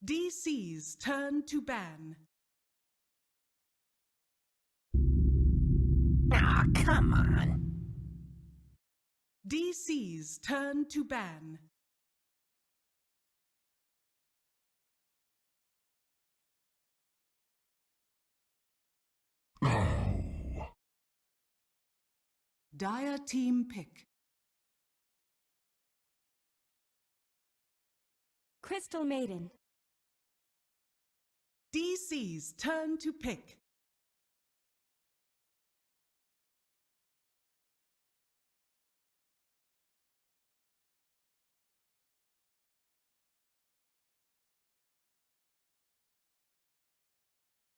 DC's turn to ban. Aw, come on. DC's turn to ban. Dire team pick. Crystal Maiden. DC's turn to pick.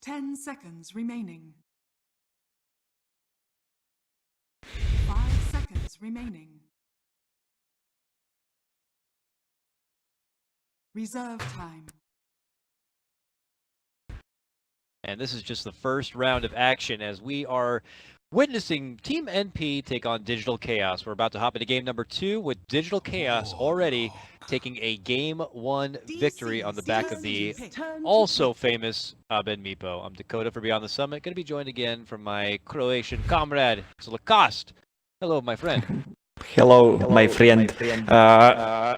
Ten seconds remaining. 5 seconds remaining. Reserve time. And this is just the first round of action as we are witnessing Team NP take on Digital Chaos. We're about to hop into game number 2 with Digital Chaos already taking a Game 1 victory on the back of the also famous Abed Mipo. I'm Dakota for Beyond the Summit, going to be joined again from my Croatian comrade, Lacoste. Hello, my friend. Hello, my friend.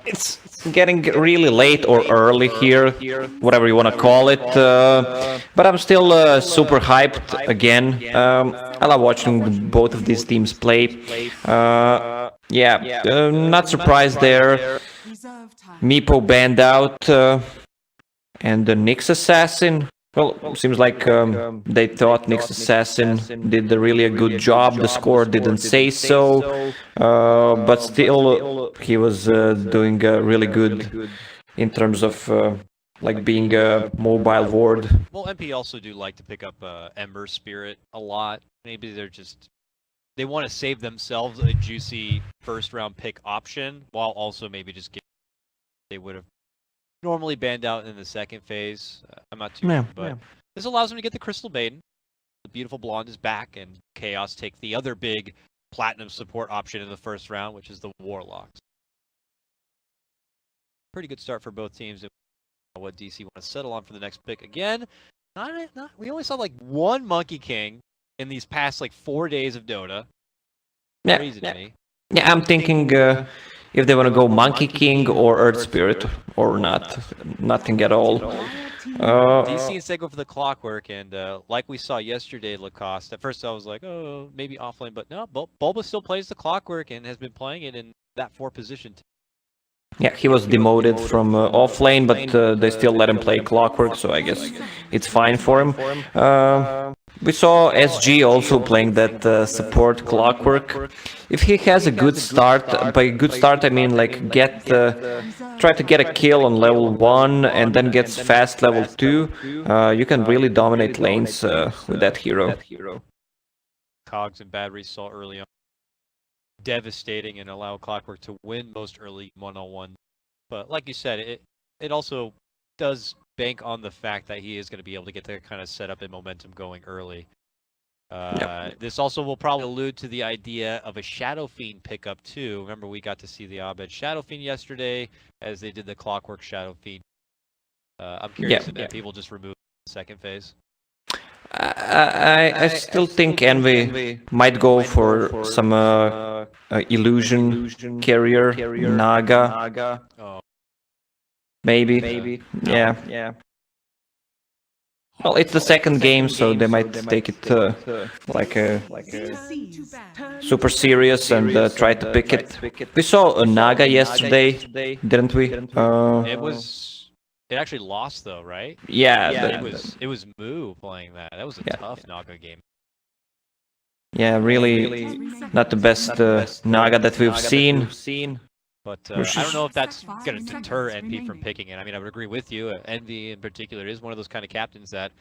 It's getting really late or early here, whatever you want to call it. But I'm still super hyped again. I love watching both of these teams play. Not surprised there. Meepo banned out, and the Nyx Assassin. Well, seems like they thought Nyx Assassin did really a good job. The score didn't say so, but still he was doing really good in terms of like being a mobile ward. Well, MP also do like to pick up Ember Spirit a lot. Maybe they want to save themselves a juicy first round pick option, while also maybe just they would have normally banned out in the second phase. I'm not too sure, but this allows them to get the Crystal Maiden. The beautiful blonde is back, and Chaos take the other big platinum support option in the first round, which is the Warlocks. Pretty good start for both teams. What DC want to settle on for the next pick again? We only saw like one Monkey King in these past like 4 days of Dota. Crazy to me. Yeah, I'm thinking if they want to go Monkey King or Earth Spirit or not. Nothing at all. DC instead go for the Clockwork, and like we saw yesterday, Lacoste, at first I was like, oh, maybe offlane, but no, Bulba still plays the Clockwork and has been playing it in that 4 position. Yeah, he was demoted from offlane, but they still let him play Clockwork, so I guess it's fine for him. We saw SG also playing that support Clockwork. If he has a good start, by good start I mean like try to get a kill on level 1 and then gets fast level 2, you can really dominate lanes with that hero. Cogs and Bad Result early on. Devastating and allow Clockwork to win most early 1-on-1. But like you said, it also does bank on the fact that he is going to be able to get the kind of setup and momentum going early. This also will probably allude to the idea of a Shadow Fiend pickup too. Remember, we got to see the Abed Shadow Fiend yesterday as they did the Clockwork Shadow Fiend. I'm curious if people just remove the second phase. I still think Envy might go for some illusion carrier, Naga. Oh. Maybe. Yeah. Well, it's the second game, so they might take it like a super serious and try to pick it. We saw a Naga yesterday, didn't we? It actually lost though, right? Yeah. It was Moo playing that. That was a tough Naga game. Yeah, really not the best Naga that we've seen. But I don't know if that's going to deter NP from picking it. I mean, I would agree with you. Envy in particular is one of those kind of captains that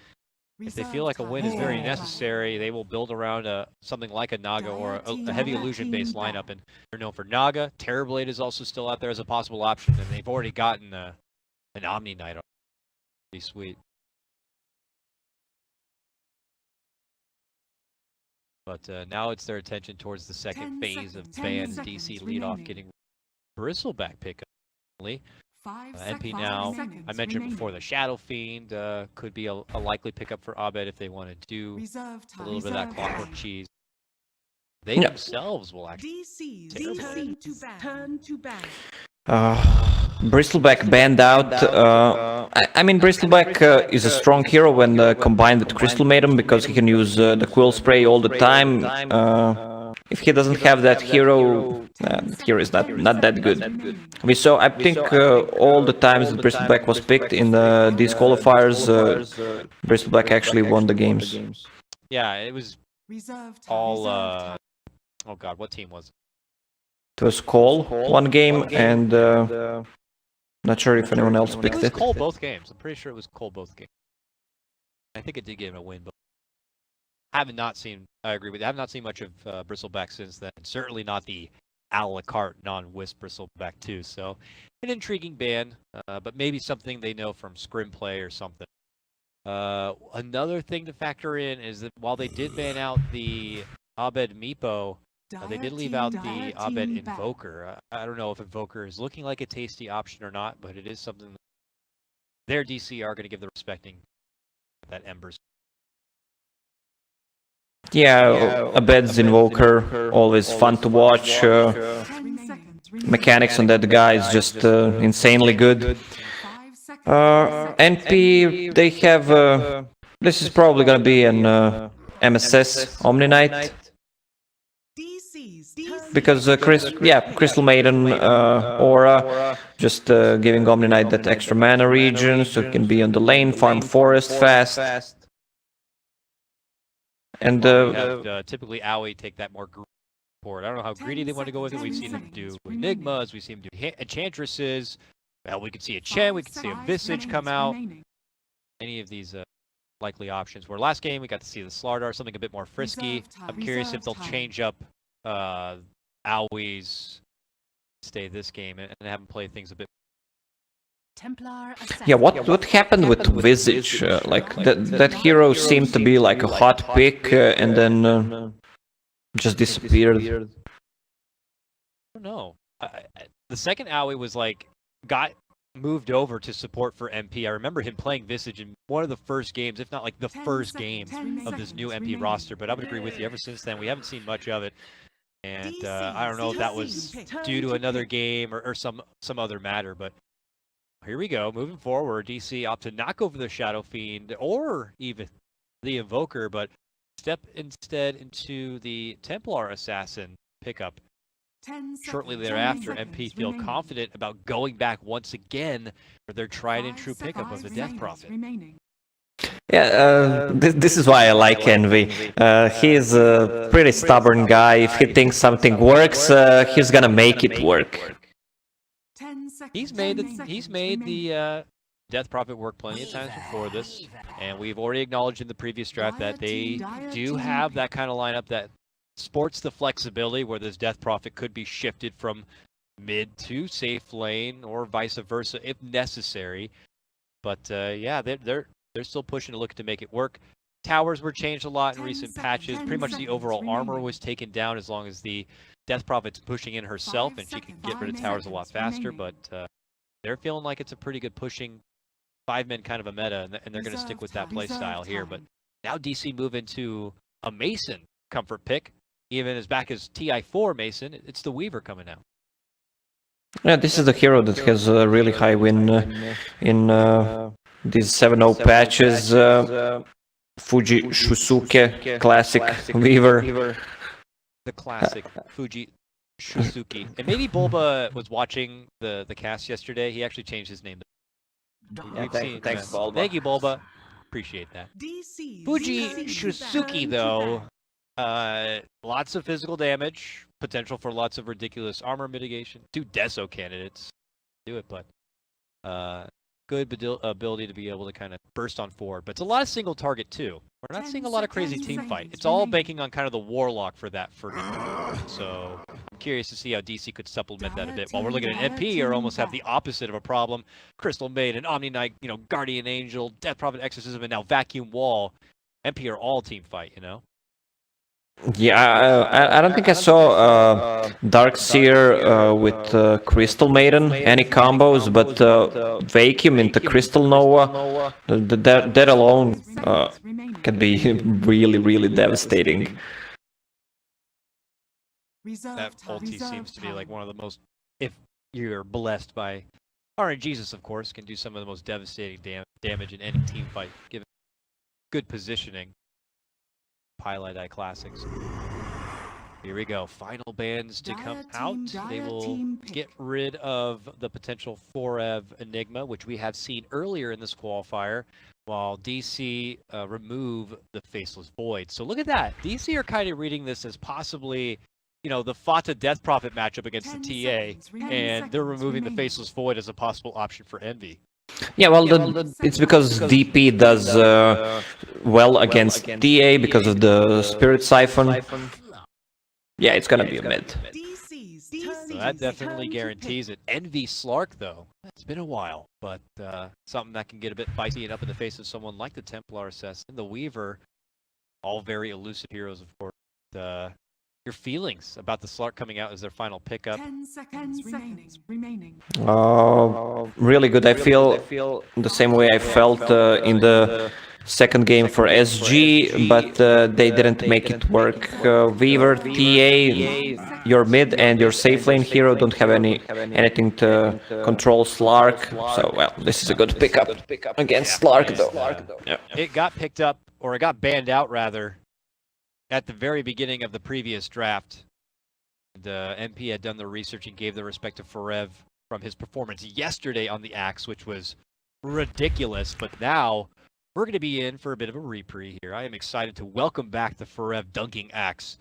if they feel like a win is very necessary, they will build around something like a Naga or a heavy illusion-based lineup. And they're known for Naga. Terrorblade is also still out there as a possible option, and they've already gotten an Omni Knight. Pretty sweet. But now it's their attention towards the second phase of Ban DC leadoff getting Bristleback pickup. MP 5 now, seconds I mentioned remaining. before the Shadow Fiend could be a likely pickup for Abed if they want to do Reserve a time. little bit of that Reserve clockwork time. cheese. They Yeah. themselves will actually DC's terribly. turn to ban. Bristleback banned out. I mean, Bristleback is a strong hero when combined with Crystal Maiden because he can use the Quill Spray all the time. If he doesn't have that hero, the hero is not that good. We saw, I think, all the times that Bristleback was picked in these qualifiers, Bristleback actually won the games. Yeah, it was Reserve time. all. Reserve time. Oh God, what team was it? It was Cole one game, and not sure if anyone else It picked was it. Cole both games. I'm pretty sure it was Cole both games. I think it did give him a win, but I agree with you. I have not seen much of Bristleback since then. Certainly not the a la carte non-Wisp Bristleback 2. So an intriguing ban, but maybe something they know from scrim play or something. Another thing to factor in is that while they did ban out the Abed Meepo, they did leave out the Abed Invoker. I don't know if Invoker is looking like a tasty option or not, but it is something that their DC are going to give the respecting that Embers. Yeah, Abed's Invoker, always fun to watch. 10 seconds remaining. Mechanics on that guy is just insanely good. 5 seconds. NP, they have... this is probably gonna be an MSS Omni Knight. DC's Because Crystal Maiden, Aura, just giving Omni Knight that extra mana region, so it can be on the lane, farm forest fast. And We have typically Aoi take that more greedy forward. I don't know how 10 greedy they want to go with it. We've 10 seen them do seconds remaining. Enigmas, we've seen them do Enchantresses. Well, we could see a Chen, we could see a Visage come out. Any of these likely options. Where last game we got to see the Slardar, something a bit more frisky. Reserve time. I'm curious if Reserve they'll time. change up Aoi's stay this game and have them play things a bit. Templar yeah, what happened with Visage? Like that hero seemed to be like a hot pick, and then just disappeared. I don't know. The second Aoi was got moved over to support for MP. I remember him playing Visage in one of the first games, if not like the 10 first seconds game of this new MP remaining. roster. But I would agree with you. Ever since then, we haven't seen much of it. And I don't know if that was due to another game or some other matter. But here we go. Moving forward, DC opt to not go for the Shadow Fiend or even the Invoker, but step instead into the Templar Assassin pickup. 10 Shortly seconds. thereafter, 10 MP seconds feel remaining. confident about going back once again for their tried and 5 true pickup of the Death seconds Prophet. remaining. Yeah, this is why I like Envy. He's a pretty stubborn guy. If he thinks something works, he's gonna make it work. 10 seconds. He's made the Death Prophet work plenty of times before this, and we've already acknowledged in the previous draft that they do have that kind of lineup that sports the flexibility where this Death Prophet could be shifted from mid to safe lane or vice versa if necessary. But yeah, they're still pushing to look to make it work. Towers were changed a lot in 10 recent seconds, patches. 10 Pretty much the seconds overall armor remaining. was taken down as long as the Death Prophet's pushing in herself 5 and she can seconds, get rid of 5 towers a lot seconds faster. remaining. But they're feeling like it's a pretty good pushing 5-man kind of a meta, and they're going to stick with that play style here. But now DC move into a Mason comfort pick. Even as back as TI4 Mason, it's the Weaver coming out. Yeah, this is the hero that has a really high win in these 7-0 patches. Fuji Shusuke, classic Weaver. The classic Fuji Shusuke. And maybe Bulba was watching the cast yesterday. He actually changed his name. Thanks, Bulba. Thank you, Bulba. Appreciate that. DC's Fuji turn to Shusuke, ban. though, lots of physical damage, potential for lots of ridiculous armor mitigation. 2 Deso candidates do it, but good ability to be able to kind of burst on forward. But it's a lot of single target, too. We're not 10 seeing a lot of crazy seconds team fight. remaining. It's all banking on kind of the Warlock for that for now. So I'm curious to see how DC could supplement that a bit. While we're looking at MP, or almost have the opposite of a problem. Crystal Maiden, Omni Knight, Guardian Angel, Death Prophet Exorcism, and now Vacuum Wall. MP are all team fight, Yeah, I don't think I saw Darkseer with Crystal Maiden, any combos, but Vacuum into Crystal Nova, that alone can be really, really devastating. That ulti seems to be like one of the most, if you're blessed by RNGesus, of course, can do some of the most devastating damage in any team fight, given good positioning. Pielidae Classics. Here we go. Final bans to come out. They will get rid of the potential Forev Enigma, which we have seen earlier in this qualifier, while DC remove the Faceless Void. So look at that. DC are kind of reading this as possibly, you know, the Fata Death Prophet matchup against the TA, and they're removing the Faceless Void as a possible option for Envy. Yeah, well, it's because DP does well against TA because of the Spirit Siphon. Yeah, it's gonna be a mid. So that definitely guarantees it. Envy Slark, though, it's been a while, but something that can get a bit feisty and up in the face of someone like the Templar Assassin, the Weaver, all very elusive heroes, of course. Your feelings about the Slark coming out as their final pickup? 10 seconds remaining. Really good. I feel the same way I felt in the second game for SG, but they didn't make it work. Weaver, TA, your mid and your safe lane hero don't have anything to control Slark, so well, this is a good pickup against Slark though. Yeah. It got picked up, or it got banned out rather, at the very beginning of the previous draft. The MP had done the research and gave the respect to Forev from his performance yesterday on the Axe, which was ridiculous, but now we're going to be in for a bit of a reprieve here. I am excited to welcome back the Forev Dunking Axe.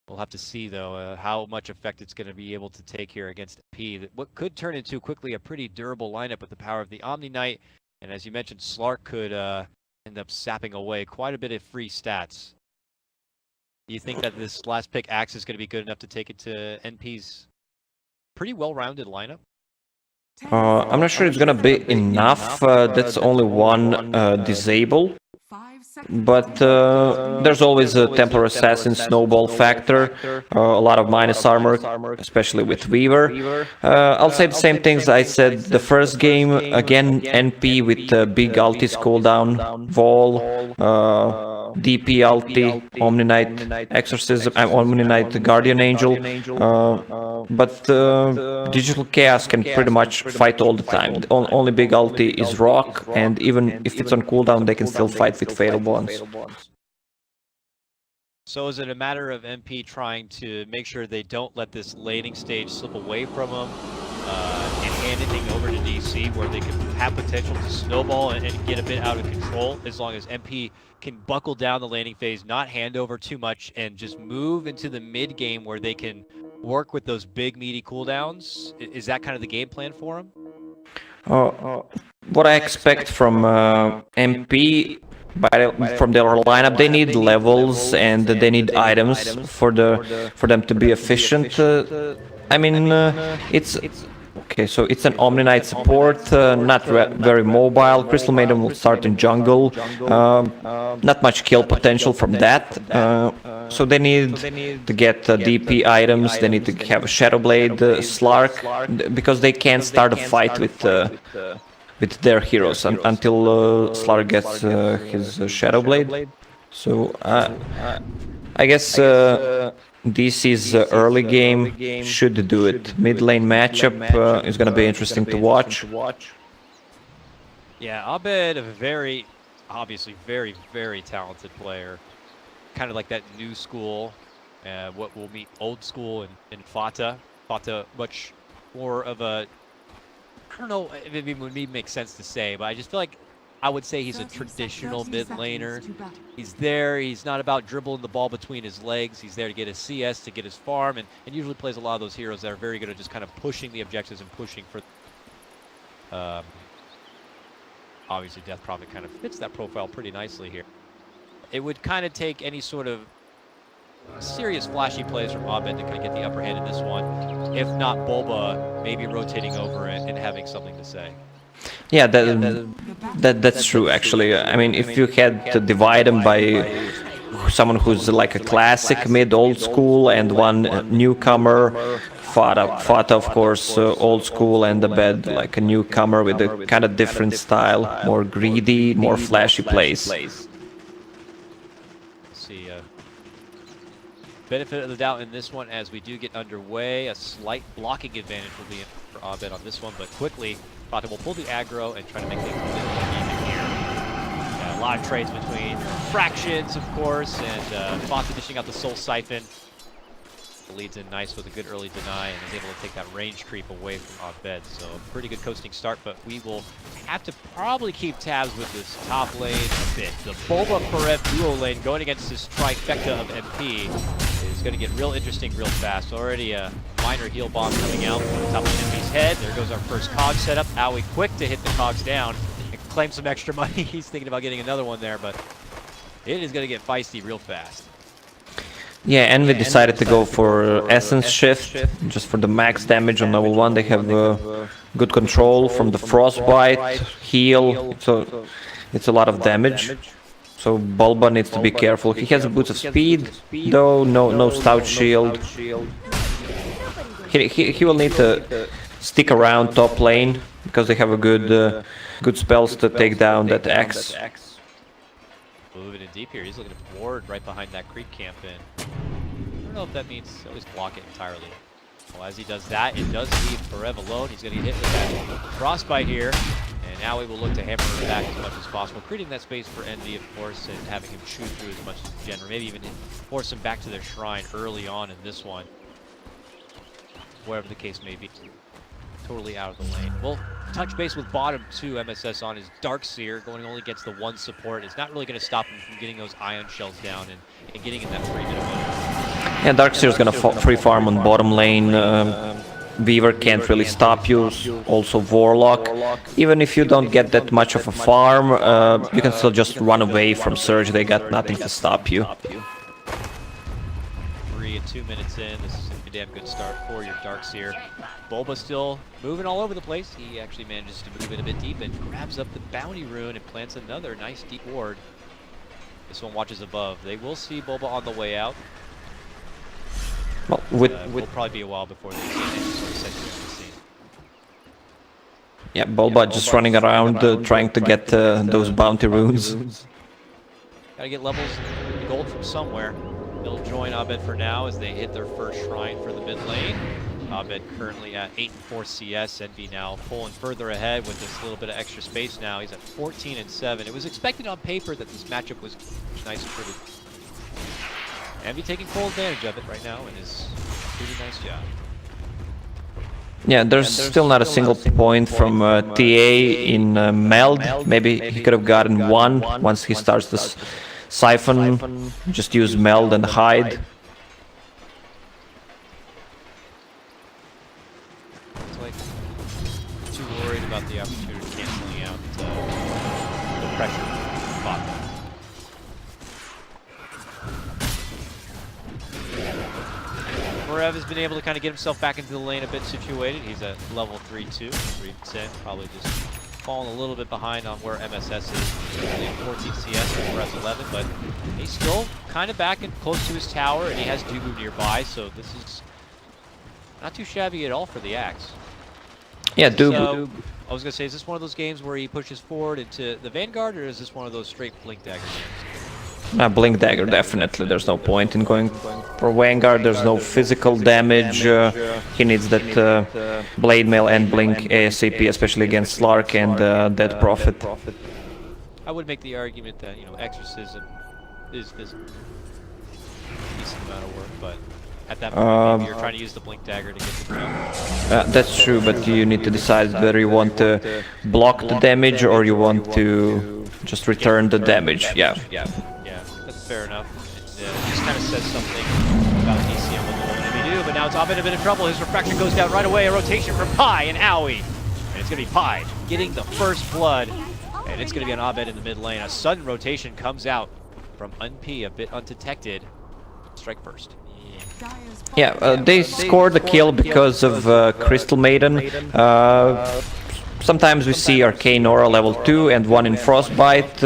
We'll have to see, though, how much effect it's going to be able to take here against P. What could turn into quickly a pretty durable lineup with the power of the Omni Knight. And as you mentioned, Slark could end up sapping away quite a bit of free stats. Do you think that this last pick Axe is going to be good enough to take it to NP's pretty well-rounded lineup? I'm not sure it's gonna be enough. That's only one disable. But there's always a Templar Assassin snowball factor, a lot of minus armor, especially with Weaver. I'll say the same things I said the first game. Again, NP with big ultis cooldown, Vol, DP ulti, Omni Knight Exorcism, Omni Knight Guardian Angel. But Digital Chaos can pretty much fight all the time. The only big ulti is Rock, and even if it's on cooldown, they can still fight with Fatal Bonds. So is it a matter of MP trying to make sure they don't let this laning stage slip away from them and hand anything over to DC where they can have potential to snowball and get a bit out of control, as long as MP can buckle down the laning phase, not hand over too much, and just move into the mid game where they can work with those big meaty cooldowns? Is that kind of the game plan for them? What I expect from MP from their lineup, they need levels and they need items for them to be efficient. I mean, it's okay. So it's an Omni Knight support, not very mobile. Crystal Maiden will start in jungle. Not much kill potential from that. So they need to get DP items. They need to have a Shadow Blade, Slark, because they can't start a fight with their heroes until Slark gets his Shadow Blade. So I guess DC's early game should do it. Mid lane matchup is going to be interesting to watch. Yeah, Abed, a obviously very, very talented player. Kind of like that new school, what will meet old school in Fata. Fata, much more of a, I don't know if it would make sense to say, but I just feel like I would say he's a traditional mid laner. He's there, he's not about dribbling the ball between his legs. He's there to get his CS, to get his farm, and usually plays a lot of those heroes that are very good at just kind of pushing the objectives and pushing for... obviously, Death Prophet kind of fits that profile pretty nicely here. It would kind of take any sort of serious flashy plays from Abed to kind of get the upper hand in this one. If not, Bulba maybe rotating over it and having something to say. Yeah, that's true, actually. I mean, if you had to divide them by someone who's like a classic mid, old school, and one newcomer. Fata, of course, old school, and Abed, like a newcomer with a kind of different style, more greedy, more flashy plays. See, benefit of the doubt in this one as we do get underway. A slight blocking advantage will be in for Abed on this one, but quickly, Fata will pull the aggro and try to make things a bit more even here. A lot of trades between fractions, of course, and Fata dishing out the Soul Siphon. Leads in nice with a good early deny and is able to take that range creep away from Abed. So a pretty good coasting start, but we will have to probably keep tabs with this top lane a bit. The Bulba Parev duo lane going against this trifecta of MP is going to get real interesting real fast. Already a minor heal bomb coming out on the top of MP's head. There goes our first cog setup. Aoi quick to hit the cogs down and claim some extra money. He's thinking about getting another one there, but it is going to get feisty real fast. Yeah, and we decided to go for Essence Shift, just for the max damage on level 1. They have good control from the Frostbite, heal, so it's a lot of damage. So Bulba needs to be careful. He has a boost of speed, though no stout shield. He will need to stick around top lane, because they have a good spells to take down that axe. Moving in deep here. He's looking to ward right behind that creep camp in. I don't know if that means always block it entirely. Well, as he does that, it does leave Parev alone. He's going to get hit with that Frostbite here. And now we will look to hammer him back as much as possible, creating that space for Envy, of course, and having him chew through as much as he can, or maybe even force him back to their shrine early on in this one. Whatever the case may be. Totally out of the lane. We'll touch base with bottom 2 MSS on his Darkseer, going only against the 1 support. It's not really going to stop him from getting those ion shells down and getting in that 3-minute window. Yeah, Darkseer's going to free farm on bottom lane. Weaver can't really stop you, also Warlock. Even if you don't get that much of a farm, you can still just run away from Surge. They got nothing to stop you. 3 and 2 minutes in. This is a damn good start for your Darkseer. Bulba still moving all over the place. He actually manages to move in a bit deep and grabs up the bounty rune and plants another nice deep ward. This one watches above. They will see Bulba on the way out. Well, will probably be a while before they see any sort of sentry on the scene. Yeah, Bulba just running around trying to get those bounty runes. Gotta get levels gold from somewhere. They'll join Abed for now as they hit their first shrine for the mid lane. Abed currently at 8 and 4 CS. Envy now pulling further ahead with this little bit of extra space now. He's at 14 and 7. It was expected on paper that this matchup was nice and pretty. Envy taking full advantage of it right now and is doing a nice job. Yeah, there's still not a single point from TA in Meld. Maybe he could have gotten one once he starts this Siphon. Just use Meld and hide. It's like too worried about the opportunity canceling out the pressure bot. Parev has been able to kind of get himself back into the lane a bit situated. He's at level 3-2, 3-10, probably just falling a little bit behind on where MSS is. He's only at 14 CS and Parev's 11, but he's still kind of back and close to his tower, and he has Dubu nearby, so this is not too shabby at all for the Axe. Yeah, Dubu. So, I was going to say, is this one of those games where he pushes forward into the Vanguard, or is this one of those straight Blink Dagger games? Blink Dagger, definitely. There's no point in going for Vanguard. There's no physical damage. He needs that Blade Mail and Blink ASAP, especially against Slark and Dead Prophet. I would make the argument that, you know, Exorcism is this decent amount of work, but at that point, maybe you're trying to use the Blink Dagger to get the kill. That's true, but you need to decide whether you want to block the damage or you want to just return the damage. Yeah. That's fair enough. It just kind of says something about DCM what they're going to do, but now it's Abed a bit of trouble. His refraction goes down right away. A rotation from Pi and Aoi. And it's going to be Pi getting the first blood, and it's going to be on Abed in the mid lane. A sudden rotation comes out from Unp, a bit undetected. Strike first. Yeah, they scored the kill because of Crystal Maiden. sometimes we see Arcane Aura level 2 and one in Frostbite.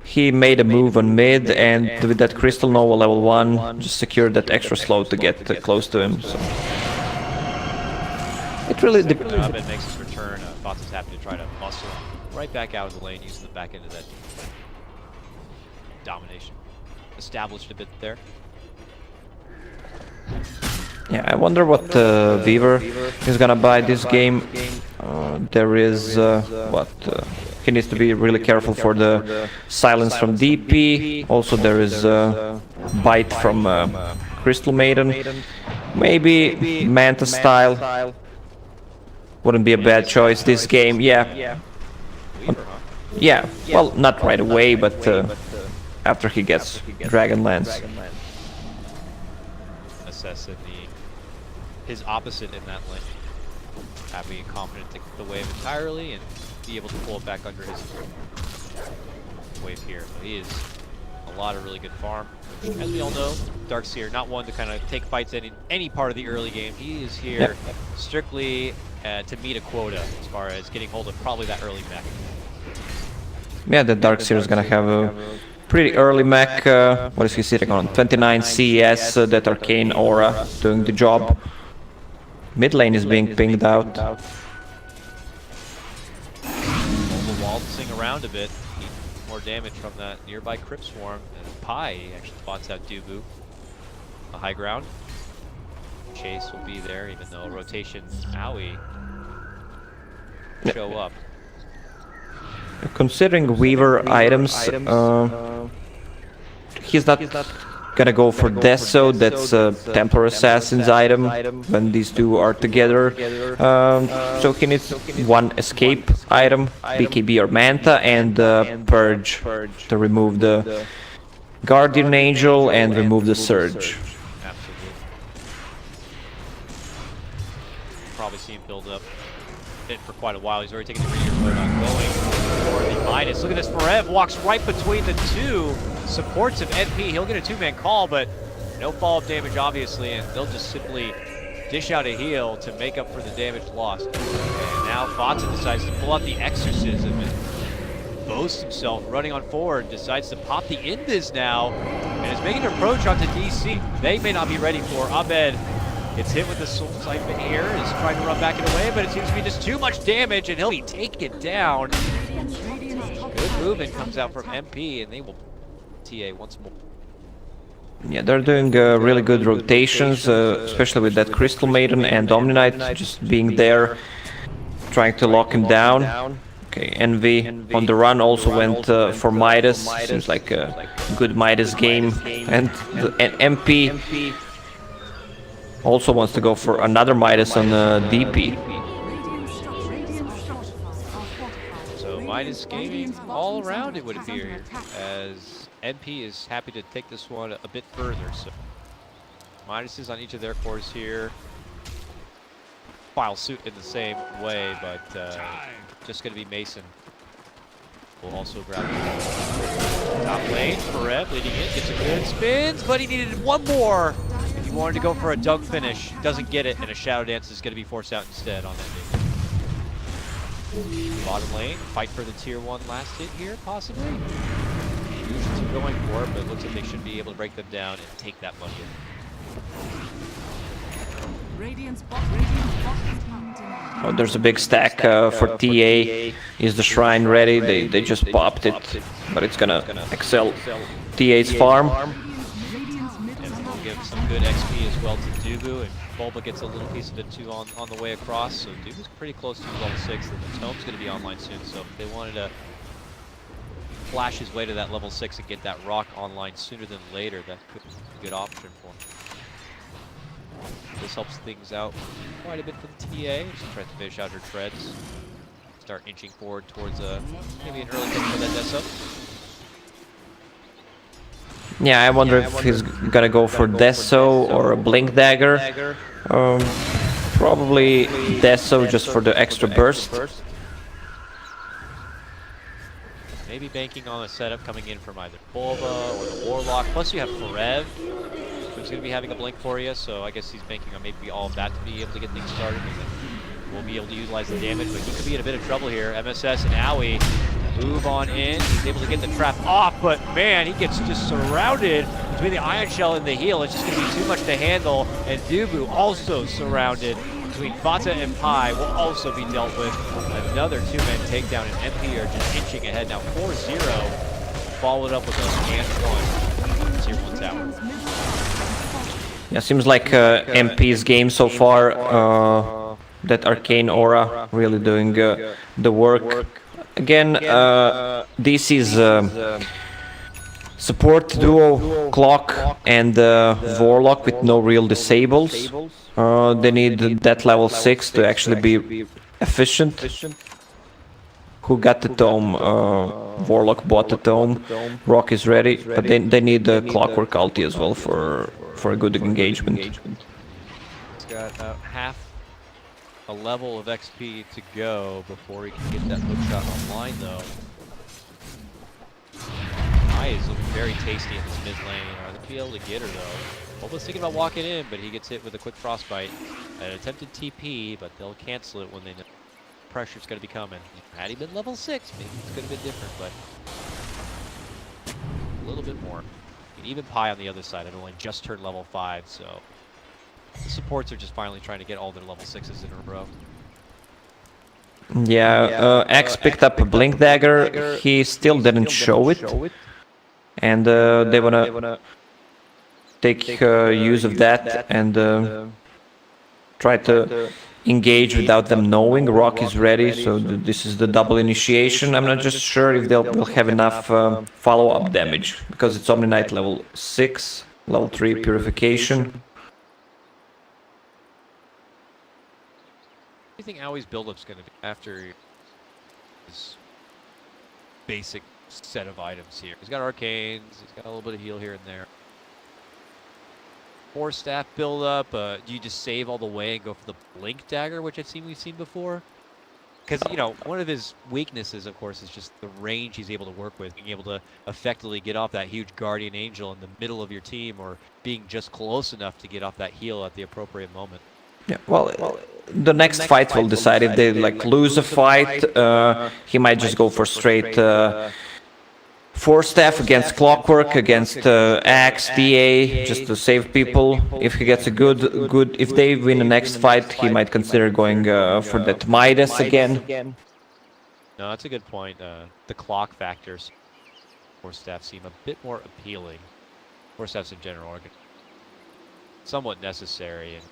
He made a move on mid, and with that Crystal Nova level 1, just secured that extra slow to get close to him. So. It really depends. Abed makes his return. Fox is happy to try to muscle right back out of the lane, using the back end of that domination. Established a bit there. Yeah, I wonder what Weaver is gonna buy this game. There is he needs to be really careful for the silence from DP. Also, there is bite from Crystal Maiden. Maybe Manta style wouldn't be a bad choice this game. Yeah. Yeah. Well, not right away, but after he gets Dragonlance. Assessing his opposite in that lane. Happy and confident to take the wave entirely and be able to pull it back under his wave here. So he is a lot of really good farm. As we all know, Darkseer, not one to kind of take fights in any part of the early game. He is here strictly to meet a quota as far as getting hold of probably that early mech. Yeah, the Darkseer is gonna have a pretty early mech. What is he sitting on? 29 CS, that Arcane Aura doing the job. Mid lane is being pinged out. Waltzing around a bit, more damage from that nearby Crypt Swarm. And Pi actually spots out Dubu. A high ground. Chase will be there, even though rotation Owie show up. Considering Weaver items, he's not gonna go for Deso. That's a Templar Assassin's item when these two are together. So he needs one escape item, BKB or Manta, and Purge to remove the Guardian Angel and remove the Surge. Absolutely. Probably seen build up it for quite a while. He's already taken the meteor mode on going for the Midas. Look at this, Forev walks right between the two supports of NP. He'll get a two-man call, but no follow-up damage, obviously, and they'll just simply dish out a heal to make up for the damage lost. And now Fata decides to pull out the Exorcism and boast himself, running on forward, decides to pop the Invis now, and is making an approach onto DC. They may not be ready for. Abed gets hit with the Soul Siphon here, is trying to run back and away, but it seems to be just too much damage, and he'll be taken down. Good movement comes out from MP, and they will TA once more. Yeah, they're doing really good rotations, especially with that Crystal Maiden and Omni-Knight just being there, trying to lock him down. Okay, Envy on the run also went for Midas. Seems like a good Midas game. And MP also wants to go for another Midas on DP. So Midas gaming all around, it would appear, as NP is happy to take this one a bit further. So Midas is on each of their cores here. File suit in the same way, but just going to be Mason. Will also grab the top lane. Forev leading in, gets a good spins, but he needed one more. If he wanted to go for a dunk finish, doesn't get it, and a Shadow Dance is going to be forced out instead on that move. Bottom lane, fight for the tier 1 last hit here, possibly. Fusions are going for it, but it looks like they should be able to break them down and take that money in. Oh, there's a big stack for TA. Is the shrine ready? They just popped it, but it's gonna excel TA's farm. And we'll give some good XP as well to Dubu, and Bulba gets a little piece of it too on the way across. So Dubu's pretty close to level 6, and the Tome's gonna be online soon. So if they wanted to flash his way to that level 6 and get that rock online sooner than later, that could be a good option for him. This helps things out quite a bit for the TA. Just tries to finish out her treads. Start inching forward towards maybe an early pick for that Deso. Yeah, I wonder if he's gonna go for Deso or a Blink Dagger. Probably Deso just for the extra burst. Maybe banking on a setup coming in from either Bulba or the Warlock. Plus you have Forev, who's going to be having a blink for you, so I guess he's banking on maybe all of that to be able to get things started. will be able to utilize the damage, but he could be in a bit of trouble here. MSS and Aoi move on in. He's able to get the trap off, but man, he gets just surrounded between the Ion Shell and the heal. It's just going to be too much to handle, and Dubu also surrounded between Fata and Pi will also be dealt with. Another two-man takedown, and MP are just inching ahead now, 4-0, followed up with a and one tier 1 tower. Yeah, seems like MP's game so far, that Arcane Aura really doing the work. Again, DC's support duo, Clock and Warlock with no real disables. They need that level 6 to actually be efficient. Who got the tome? Warlock bought the tome. Rock is ready, but they need the Clockwork ulti as well for a good engagement. He's got about half a level of XP to go before he can get that hook shot online, though. Pi is looking very tasty in this mid lane. Are they be able to get her, though? Boba's thinking about walking in, but he gets hit with a quick frostbite. An attempted TP, but they'll cancel it when they know pressure's going to be coming. Had he been level 6, maybe it's going to be different, but a little bit more. And even Pi on the other side had only just turned level 5, so the supports are just finally trying to get all their level 6s in a row. Yeah, X picked up a Blink Dagger. He still didn't show it, and they wanna take use of that and try to engage without them knowing. Rock is ready, so this is the double initiation. I'm not just sure if they'll have enough follow-up damage, because it's Omni Knight level 6, level 3 Purification. What do you think Aoi's build-up's going to be after his basic set of items here? He's got arcanes, he's got a little bit of heal here and there. 4 staff build-up, do you just save all the way and go for the Blink Dagger, which we've seen before? Because, you know, one of his weaknesses, of course, is just the range he's able to work with, being able to effectively get off that huge Guardian Angel in the middle of your team, or being just close enough to get off that heal at the appropriate moment. Yeah, well, the next fight will decide if they lose a fight. He might just go for straight 4 staff against Clockwork, against Axe, DA, just to save people. If he gets a good, if they win the next fight, he might consider going for that Midas again. No, that's a good point. The clock factors, 4 staff seem a bit more appealing. 4 staffs in general are somewhat necessary, and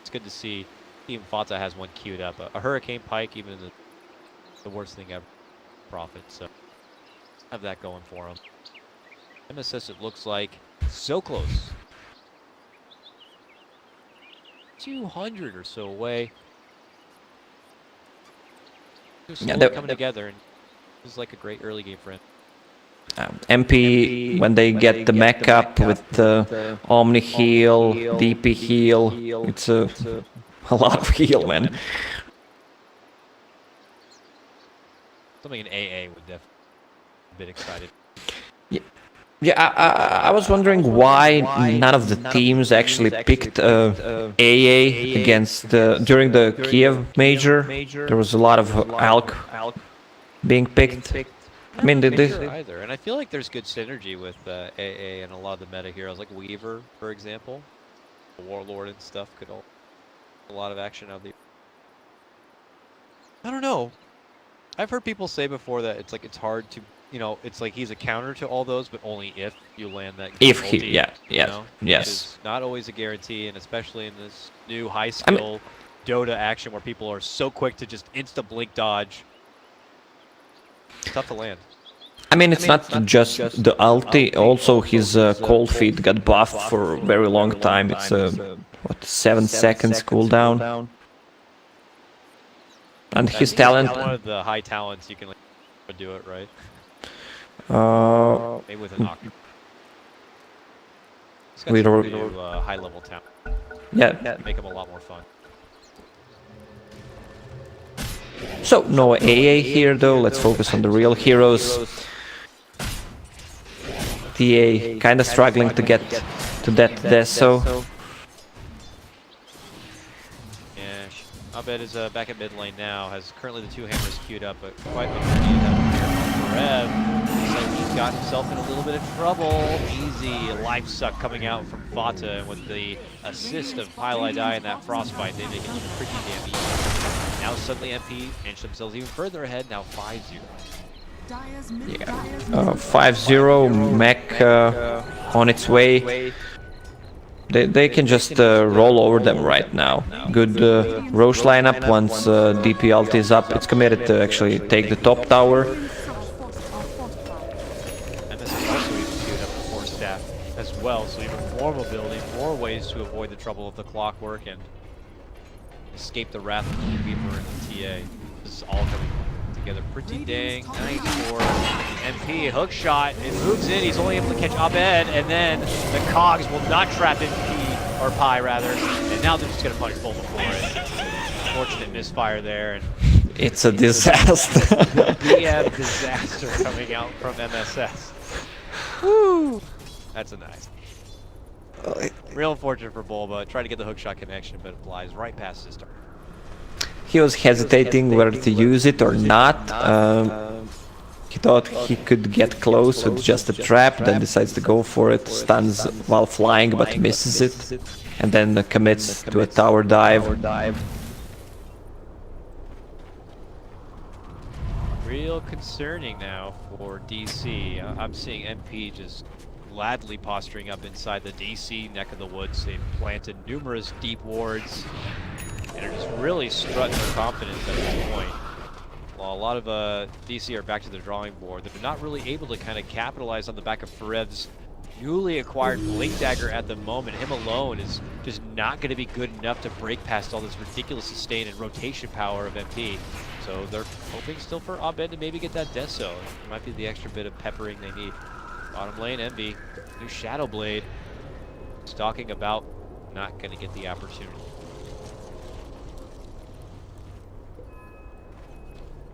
it's good to see even Fata has one queued up. A Hurricane Pike, even the worst thing ever, profit, so have that going for him. MSS, it looks like, so close. 200 or so away. They're slowly coming together, and this is like a great early game for him. MP, when they get the mech up with the Omni heal, DP heal, it's a lot of heal, man. Something in AA would definitely be a bit excited. Yeah, I was wondering why none of the teams actually picked AA against during the Kiev major. There was a lot of ALK being picked. I mean, either, and I feel like there's good synergy with AA and a lot of the meta heroes, like Weaver, for example. Warlord and stuff could all a lot of action out of the. I don't know. I've heard people say before that it's hard to, you know, it's like he's a counter to all those, but only if you land that. If he, ulti, yes, you know, yes. Which is not always a guarantee, and especially in this new high skill Dota action where people are so quick to just insta blink dodge. It's tough to land. I mean, it's not just the ulti, also his cold feet got buffed for a very long time. It's what, 7 seconds cooldown. And his talent. One of the high talents you can do it, right? Maybe with an Octo. He's got some new high level talent. Yeah. Make him a lot more fun. So, no AA here though, let's focus on the real heroes. TA kinda struggling to get to that Deso. Yeah, Abed is back at mid lane now, has currently the 2 hammers queued up, but quite underneath that Rev. Looks like he's got himself in a little bit of trouble. Easy life suck coming out from Fata, and with the assist of Highlight Eye and that Frostbite, they make it pretty damn easy. Now suddenly MP inch themselves even further ahead, now 5-0. Yeah, 5-0, mech on its way. They can just roll over them right now. Good Roche lineup. Once DP ult is up, it's committed to actually take the top tower. And this is also even queued up the Force Staff as well, so even more mobility, more ways to avoid the trouble of the Clockwork and escape the wrath of the Reaper and the TA. This is all coming together pretty dang nice for MP. Hook shot, it moves in, he's only able to catch Abed, and then the Cogs will not trap MP, or Pi rather, and now they're just going to punish Bulba for it. Unfortunate misfire there, and it's a disaster. BM disaster coming out from MSS. Woo! That's a nice. Real unfortunate for Bulba. Tried to get the hookshot connection, but it flies right past his turn. He was hesitating whether to use it or not. He thought he could get close with just a trap, then decides to go for it, stuns while flying but misses it, and then commits to a tower dive. Real concerning now for DC. I'm seeing MP just gladly posturing up inside the DC neck of the woods. They've planted numerous deep wards and are just really strutting their confidence at this point. While a lot of DC are back to the drawing board, they're not really able to kind of capitalize on the back of Ferev's newly acquired Blink Dagger at the moment. Him alone is just not going to be good enough to break past all this ridiculous sustain and rotation power of MP. So they're hoping still for Abed to maybe get that Death Zone. It might be the extra bit of peppering they need. Bottom lane, Envy, new Shadow Blade, stalking about, not going to get the opportunity.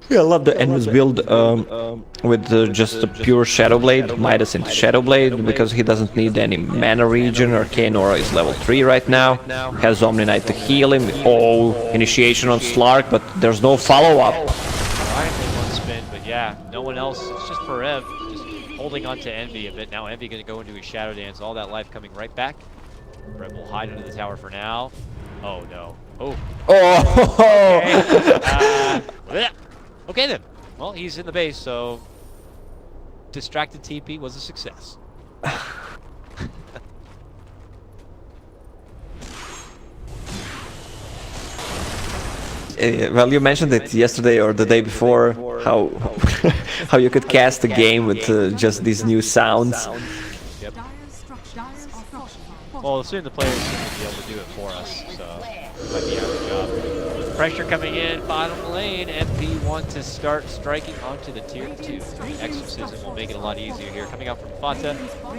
Yeah, I love the Envis build with just a pure Shadow Blade, Midas into Shadow Blade, because he doesn't need any mana regen. Arcane Aura is level 3 right now, has Omni Knight to heal him. Oh, initiation on Slark, but there's no follow-up. One spin, but yeah, no one else. It's just Ferev just holding on to Envy a bit. Now Envy going to go into his Shadow Dance, all that life coming right back. Ferev will hide under the tower for now. Oh no. Oh. Okay. Okay then. Well, he's in the base, so distracted TP was a success. Well, you mentioned it yesterday or the day before, how how you could cast a game with just these new sounds. Yep. Well, soon the players will be able to do it for us, so it might be our job. Pressure coming in, bottom lane. MP want to start striking onto the tier 2. Exorcism will make it a lot easier here. Coming out from Fata.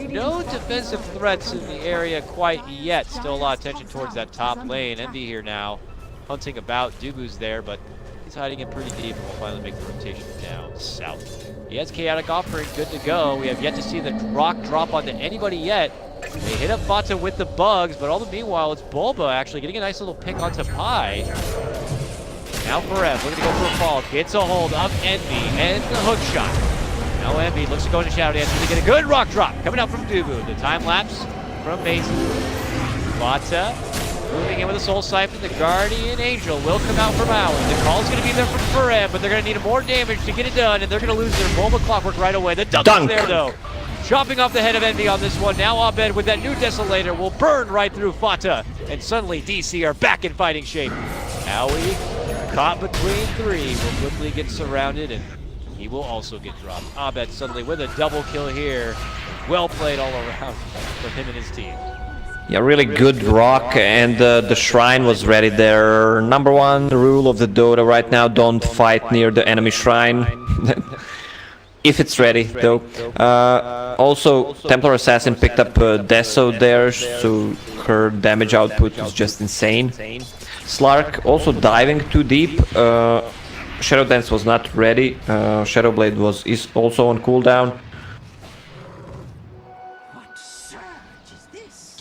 No defensive threats in the area quite yet. Still a lot of attention towards that top lane. Envy here now, hunting about. Dubu's there, but he's hiding in pretty deep, and will finally make the rotation down south. He has Chaotic Offering, good to go. We have yet to see the rock drop onto anybody yet. They hit up Fata with the bugs, but all the meanwhile, it's Bulba actually getting a nice little pick onto Pi. Now Ferev looking to go for a fall. Gets a hold of Envy and the hook shot. Now Envy looks to go into Shadow Dance to get a good rock drop coming out from Dubu. The time lapse from Mason. Fata moving in with a Soul Siphon. The Guardian Angel will come out from Owen. The call's going to be there from Ferev, but they're going to need more damage to get it done, and they're going to lose their Bulba Clockwork right away. The dunk is there though. Chopping off the head of Envy on this one. Now Abed with that new Desolator will burn right through Fata, and suddenly DC are back in fighting shape. Howie, caught between 3, will quickly get surrounded, and he will also get dropped. Abed suddenly with a double kill here. Well played all around from him and his team. Yeah, really good rock, and the shrine was ready there. Number 1 rule of the Dota right now, don't fight near the enemy shrine. If it's ready, though. Also, Templar Assassin picked up Deso there, so her damage output is just insane. Slark also diving too deep. Shadow Dance was not ready. Shadow Blade is also on cooldown.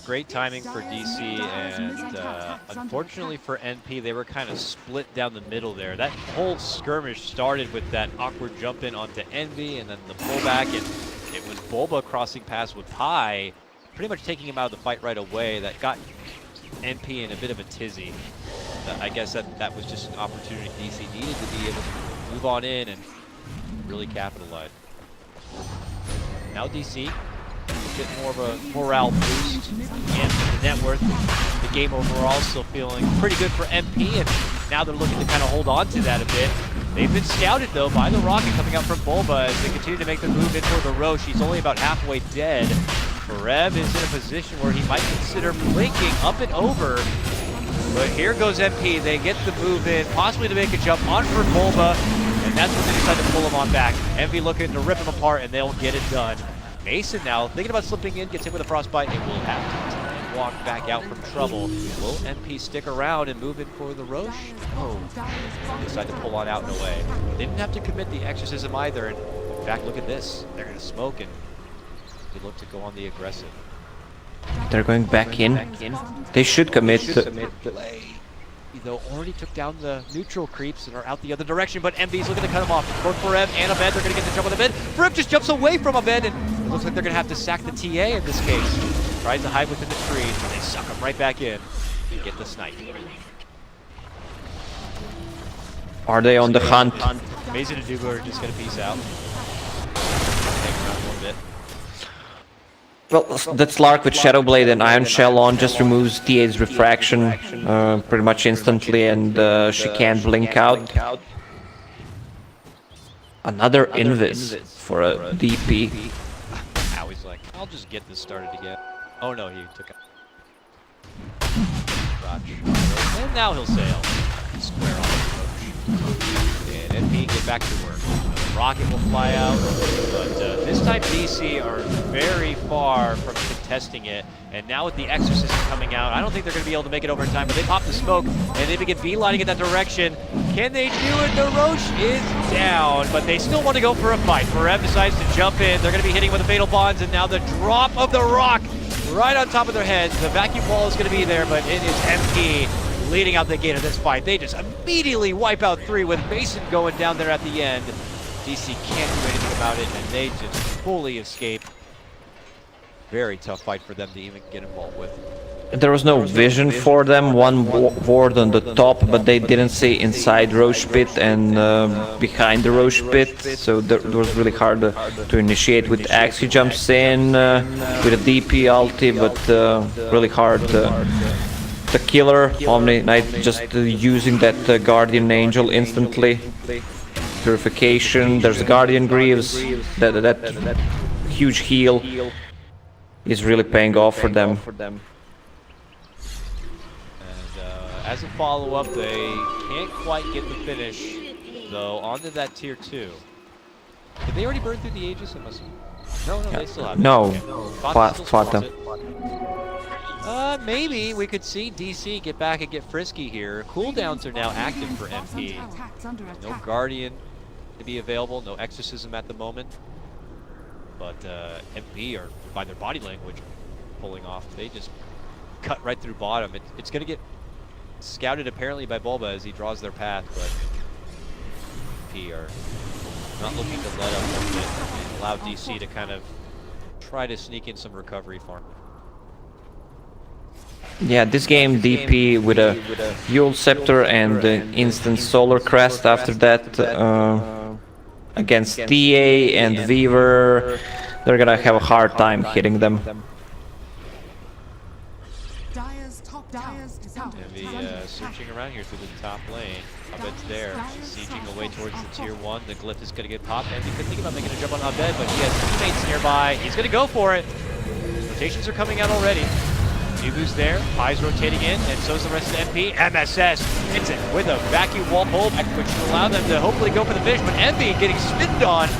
great timing for DC, and unfortunately for NP, they were kind of split down the middle there. That whole skirmish started with that awkward jump in onto Envy, and then the pullback, and it was Bulba crossing paths with Pi, pretty much taking him out of the fight right away. That got NP in a bit of a tizzy. I guess that was just an opportunity DC needed to be able to move on in and really capitalize. Now DC get more of a morale boost, and the net worth, the game overall still feeling pretty good for MP, and now they're looking to kind of hold on to that a bit. They've been scouted though by the rocket coming out from Bulba as they continue to make the move in for the Roche. He's only about halfway dead. Rev is in a position where he might consider blinking up and over, but here goes MP. They get the move in, possibly to make a jump on for Bulba, and that's when they decide to pull him on back. Envy looking to rip him apart, and they'll get it done. Mason now, thinking about slipping in, gets hit with a frostbite, and will have to walk back out from trouble. Will MP stick around and move in for the Roche? Oh, they decide to pull on out in a way. They didn't have to commit the exorcism either, and in fact, look at this. They're going to smoke, and they look to go on the aggressive. They're going back in. They should commit. Play. Though already took down the neutral creeps and are out the other direction, but MB's looking to cut him off. Both Rev and Abed, they're going to get the jump on Abed. Rev just jumps away from Abed, and it looks like they're going to have to sack the TA in this case. Tries to hide within the trees, but they suck him right back in and get the snipe. Are they on the hunt? Mason and Dubu are just going to peace out. Hang around a little bit. Well, that Slark with Shadow Blade and Iron Shell on just removes TA's refraction pretty much instantly, and she can't blink out. Another Invis for a DP. Now he's like, I'll just get this started again. Oh no, he took it. And now he'll sail. Square on the approach. And NP get back to work. Rocket will fly out, but this time DC are very far from contesting it, and now with the Exorcism coming out, I don't think they're going to be able to make it over in time, but they pop the smoke, and they begin beelining in that direction. Can they do it? The Roche is down, but they still want to go for a fight. Rev decides to jump in. They're going to be hitting with the Fatal Bonds, and now the drop of the rock right on top of their heads. The vacuum wall is going to be there, but it is MP leading out the gate of this fight. They just immediately wipe out 3 with Mason going down there at the end. DC can't do anything about it, and they just fully escape. Very tough fight for them to even get involved with. There was no vision for them. One ward on the top, but they didn't see inside Roche Pit and behind the Roche Pit, so it was really hard to initiate with Axe. He jumps in with a DP ulti, but really hard. The killer, Omni Knight, just using that Guardian Angel instantly. Purification, there's a Guardian Greaves, that huge heal is really paying off for them. And as a follow-up, they can't quite get the finish, though, onto that tier 2. Did they already burn through the Aegis? No, they still have it. No, Okay. Fata. Maybe we could see DC get back and get frisky here. Cooldowns are now active for MP. No Guardian to be available, no Exorcism at the moment. But MP are, by their body language, pulling off. They just cut right through bottom. It's going to get scouted apparently by Bulba as he draws their path, but MP are not looking to let up one bit and allow DC to kind of try to sneak in some recovery for him. Yeah, this game DP with a Yule Scepter and instant Solar Crest after that against TA and Weaver, they're gonna have a hard time hitting them. Heavy searching around here through the top lane. Abed's there, sieging away towards the tier 1. The glyph is going to get popped, and he could think about making a jump on Abed, but he has teammates nearby. He's going to go for it. Rotations are coming out already. Nubu's there, Pi's rotating in, and so's the rest of MP. MSS hits it with a vacuum wall pullback, which will allow them to hopefully go for the finish, but Envy getting spinned on,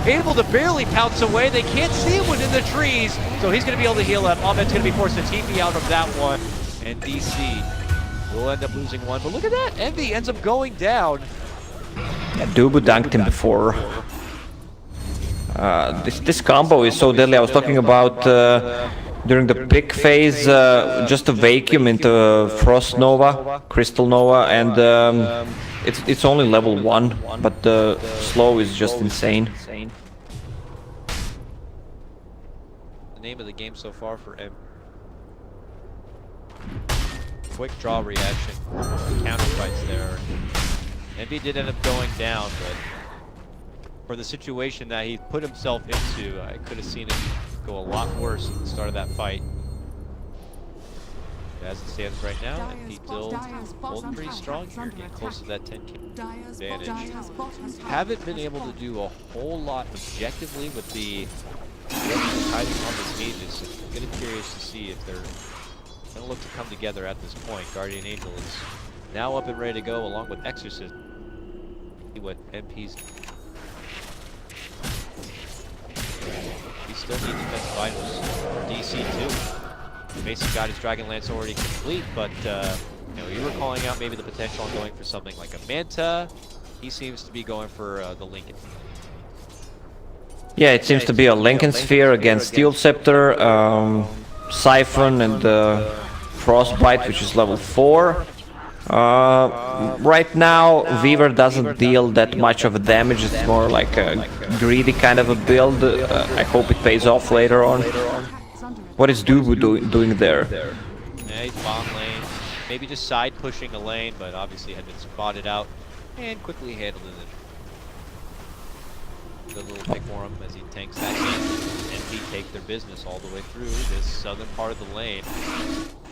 able to barely pounce away. They can't see him within the trees, so he's going to be able to heal up. Ahmed's going to be forced to TP out of that one, and DC will end up losing one. But look at that, Envy ends up going down. Yeah, Dubu dunked him before. This combo is so deadly. I was talking about during the pick phase, just a vacuum into Frost Nova, Crystal Nova, and it's only level 1, but the slow is just insane. The name of the game so far for M. Quick draw reaction, counter fights there. MB did end up going down, but for the situation that he put himself into, I could have seen it go a lot worse at the start of that fight. As it stands right now, MP still holding pretty strong here, getting close to that 10k advantage. Haven't been able to do a whole lot objectively with the timing on the stages, so I'm getting curious to see if they're going to look to come together at this point. Guardian Angel is now up and ready to go along with Exorcist. See what MP's... He still needs defense vitals. DC too. Mason got his Dragon Lance already complete, but you know, you were calling out maybe the potential on going for something like a Manta. He seems to be going for the Lincoln. Yeah, it seems to be a Lincoln Sphere against Steel Scepter, Siphon, and Frostbite, which is level 4. Right now, Weaver doesn't deal that much of a damage. It's more like a greedy kind of a build. I hope it pays off later on. What is Dubu doing there? Yeah, he's bomb lane. Maybe just side pushing a lane, but obviously had been spotted out and quickly handled it. Good little pick for him as he tanks that game. NP take their business all the way through this southern part of the lane.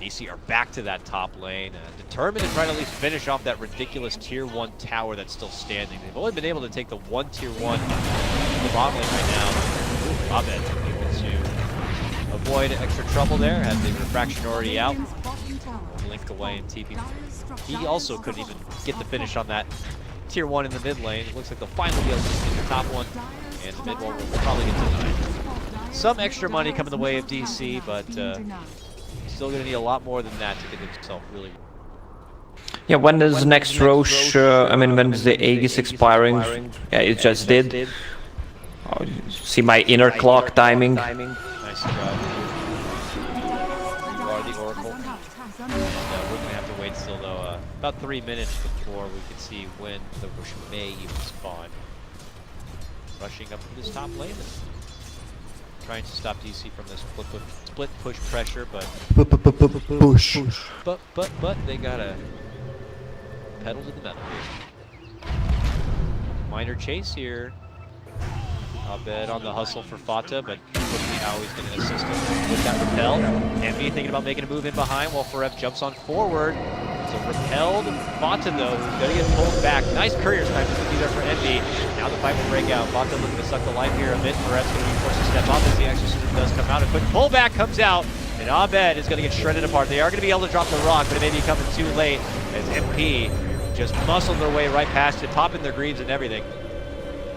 DC are back to that top lane, determined to try to at least finish off that ridiculous tier 1 tower that's still standing. They've only been able to take the one tier 1 in the bottom lane right now. Abed able to avoid extra trouble there, had the refraction already out. Linked away and TP. He also couldn't even get the finish on that tier 1 in the mid lane. It looks like they'll finally be able to get the top one, and the mid one will probably get denied. Some extra money coming the way of DC, but still going to need a lot more than that to get himself really. Yeah, when is the next Roche, I mean, when is the Aegis expiring? Yeah, it just did. Oh, see my inner clock timing. Nice job. You are the Oracle. And, we're going to have to wait still, though, about 3 minutes before we can see when the Roche may even spawn. Rushing up to this top lane. Trying to stop DC from this split push pressure, but Push. But they got a pedal to the metal here. Minor chase here. Abed on the hustle for Fata, but quickly now he's going to assist him with that repel. MB thinking about making a move in behind while Forev jumps on forward. So repelled. Fata though, who's going to get pulled back. Nice courier snipe to be there for MB. Now the fight will break out. Fata looking to suck the life here a bit. Forev's going to be forced to step up as the Exorcism does come out. A quick pullback comes out, and Abed is going to get shredded apart. They are going to be able to drop the rock, but it may be coming too late as MP just muscled their way right past it, popping their greaves and everything.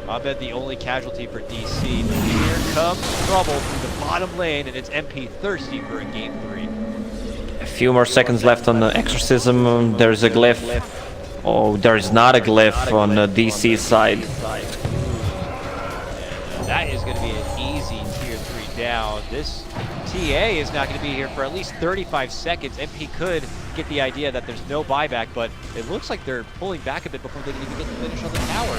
Abed the only casualty for DC, but here comes trouble through the bottom lane, and it's MP thirsty for a game 3. A few more seconds left on the Exorcism. There's a glyph. Oh, there is not a glyph on the DC side. And that is going to be an easy tier 3 down. This TA is not going to be here for at least 35 seconds. MP could get the idea that there's no buyback, but it looks like they're pulling back a bit before they can even get the finish on the tower.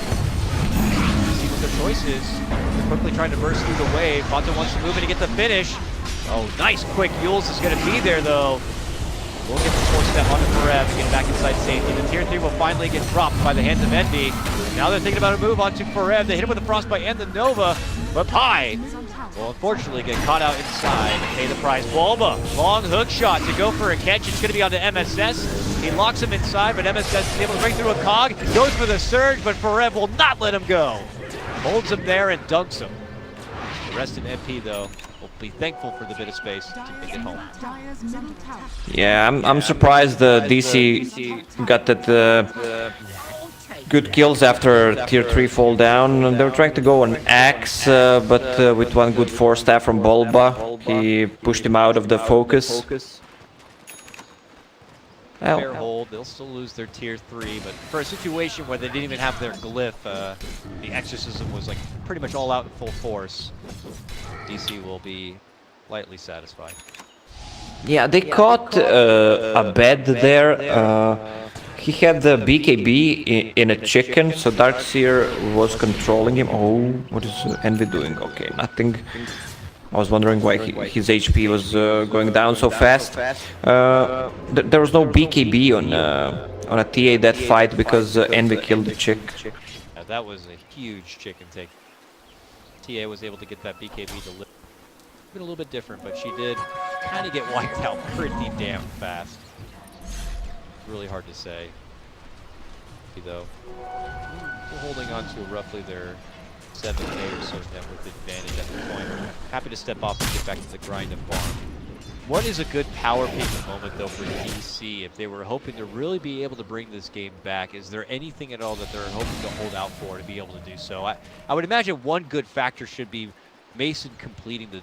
See what their choice is. They're quickly trying to burst through the wave. Fata wants to move in to get the finish. Oh, nice quick. Yules is going to be there, though. We'll get the 4-step onto Forev to get back inside safety. The tier 3 will finally get dropped by the hands of Envy. Now they're thinking about a move onto Forev. They hit him with the Frostbite and the Nova, but Pi will unfortunately get caught out inside and pay the price. Bulba, long hook shot to go for a catch. It's going to be onto MSS. He locks him inside, but MSS is able to break through a cog. Goes for the surge, but Forev will not let him go. Holds him there and dunks him. The rest in MP, though, will be thankful for the bit of space to make it home. Yeah, I'm surprised the DC got that good kills after tier 3 fall down. They were trying to go on Axe, but with one good 4-staff from Bulba, he pushed him out of the focus. Fair hold, they'll still lose their tier 3, but for a situation where they didn't even have their glyph, the Exorcism was like pretty much all out in full force. DC will be lightly satisfied. Yeah, they caught a bed there. He had the BKB in a chicken, so Darkseer was controlling him. Oh, what is Envy doing? Okay, nothing. I was wondering why his HP was going down so fast. There was no BKB on a TA that fight because Envy killed the chick. Yeah, that was a huge chicken take. TA was able to get that BKB to live. Been a little bit different, but she did kind of get wiped out pretty damn fast. Really hard to say, though. We're holding on to roughly their 7K or so net worth advantage at the point. Happy to step off and get back to the grind and farm. What is a good power peak moment, though, for DC if they were hoping to really be able to bring this game back? Is there anything at all that they're hoping to hold out for to be able to do so? I would imagine one good factor should be Mason completing the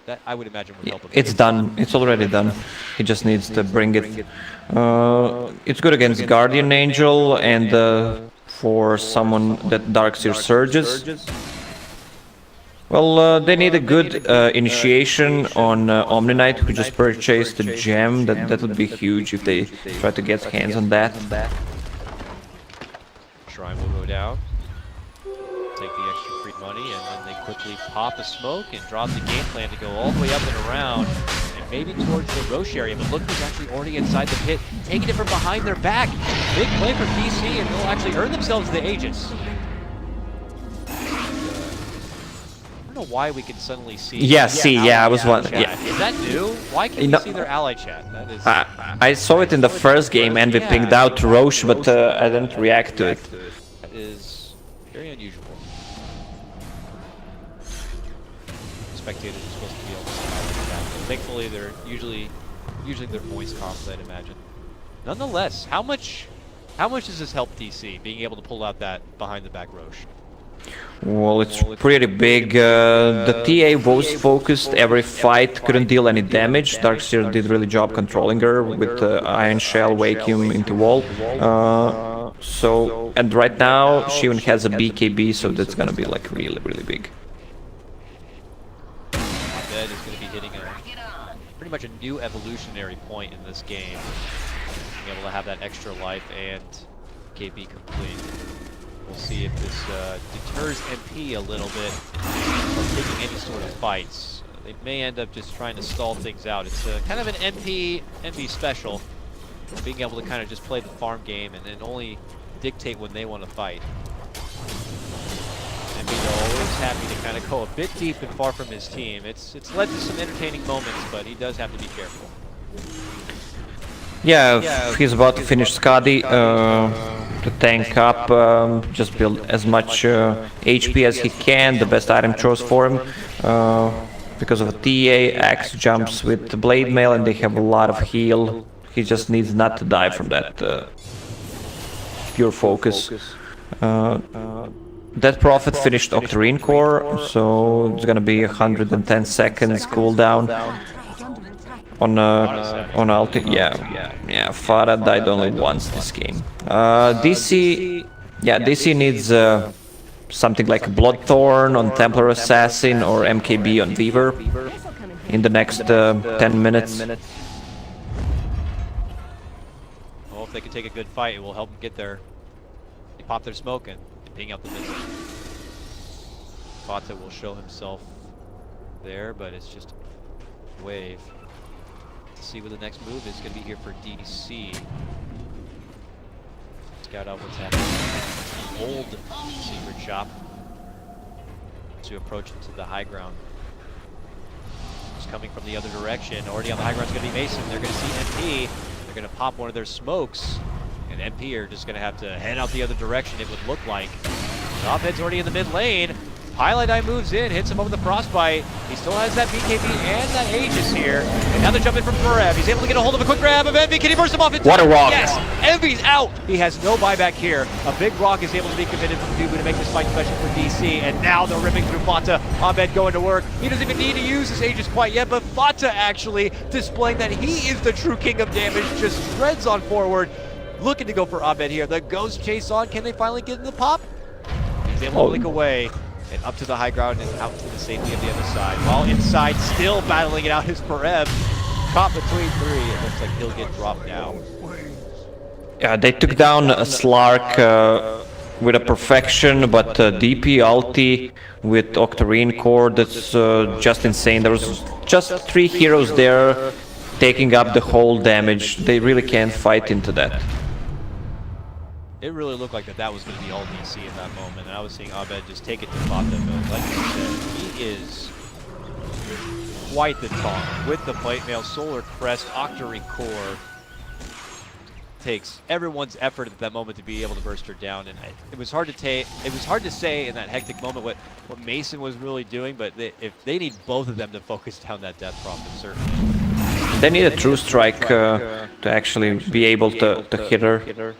that I would imagine would help him. It's done. It's already done. He just needs to bring it. It's good against Guardian Angel and for someone that Darkseer surges. Well, they need a good initiation on Omni Knight, who just purchased the gem. That would be huge if they try to get hands on that. Shrine will go down. Take the extra free money, and then they quickly pop a smoke and drop the game plan to go all the way up and around, and maybe towards the Roche area. But look who's actually already inside the pit, taking it from behind their back. Big play for DC, and they'll actually earn themselves the Aegis. I don't know why we can suddenly see. Yeah, I was wondering. Yeah. Is that new? Why can you see their ally chat? That is. I saw it in the first game, and we pinged out Roche, but I didn't react to it. That is very unusual. Spectators are supposed to be able to see that. Thankfully, they're usually they're voice comms, I'd imagine. Nonetheless, how much does this help DC being able to pull out that behind the back Roche? Well, it's pretty big. The TA was focused every fight, couldn't deal any damage. Darkseer did really job controlling her with Iron Shell, Vacuum into wall. And right now she even has a BKB, so that's gonna be like really big. Is going to be hitting pretty much a new evolutionary point in this game. Being able to have that extra life and KB complete. We'll see if this deters MP a little bit from taking any sort of fights. They may end up just trying to stall things out. It's kind of an MP special, being able to kind of just play the farm game and then only dictate when they want to fight. Always happy to kind of go a bit deep and far from his team. It's led to some entertaining moments, but he does have to be careful. Yeah, he's about to finish Skadi to tank up, just build as much HP as he can, the best item choice for him. Because of a TA, Axe jumps with the Blade Mail and they have a lot of heal. He just needs not to die from that pure focus. That Prophet finished Octarine Core, so it's gonna be 110 seconds cooldown on ulti. Yeah. Farah died only once this game. DC needs something like Bloodthorn on Templar Assassin or MKB on Weaver in the next 10 minutes. Well, if they can take a good fight, it will help them get there. They pop their smoke and ping out the mid. Fata will show himself there, but it's just a wave. Let's see what the next move is going to be here for DC. Scout out what's happening. Old secret shop to approach into the high ground. Just coming from the other direction. Already on the high ground is going to be Mason. They're going to see MP. They're going to pop one of their smokes. And MP are just going to have to head out the other direction, it would look like. Abed's already in the mid lane. Highlight Eye moves in, hits him over the Frostbite. He still has that BKB and that Aegis here. And now they're jumping from Karev. He's able to get a hold of a quick grab of Envy. Can he burst him off? What a rock! Yes! Envy's out! He has no buyback here. A big rock is able to be committed from Dubu to make this fight special for DC. And now they're ripping through Fata. Abed going to work. He doesn't even need to use his Aegis quite yet, but Fata actually displaying that he is the true king of damage. Just shreds on forward. Looking to go for Abed here. The Ghost chase on. Can they finally get in the pop? He's able to blink away. And up to the high ground and out to the safety of the other side. While inside, still battling it out is Parev. Caught between three. It looks like he'll get dropped now. Yeah, they took down a Slark with a perfection, but DP ulti with Octarine core, that's just insane. There was just 3 heroes there taking up the whole damage. They really can't fight into that. It really looked like that was going to be all DC at that moment, and I was seeing Abed just take it to Fata, but like you said, he is quite the taunt with the plate mail, Solar Crest, Octarine core. Takes everyone's effort at that moment to be able to burst her down, and it was hard to say in that hectic moment what Mason was really doing, but if they need both of them to focus down that Death Prophet, certainly. They need a true strike to actually be able to hit her.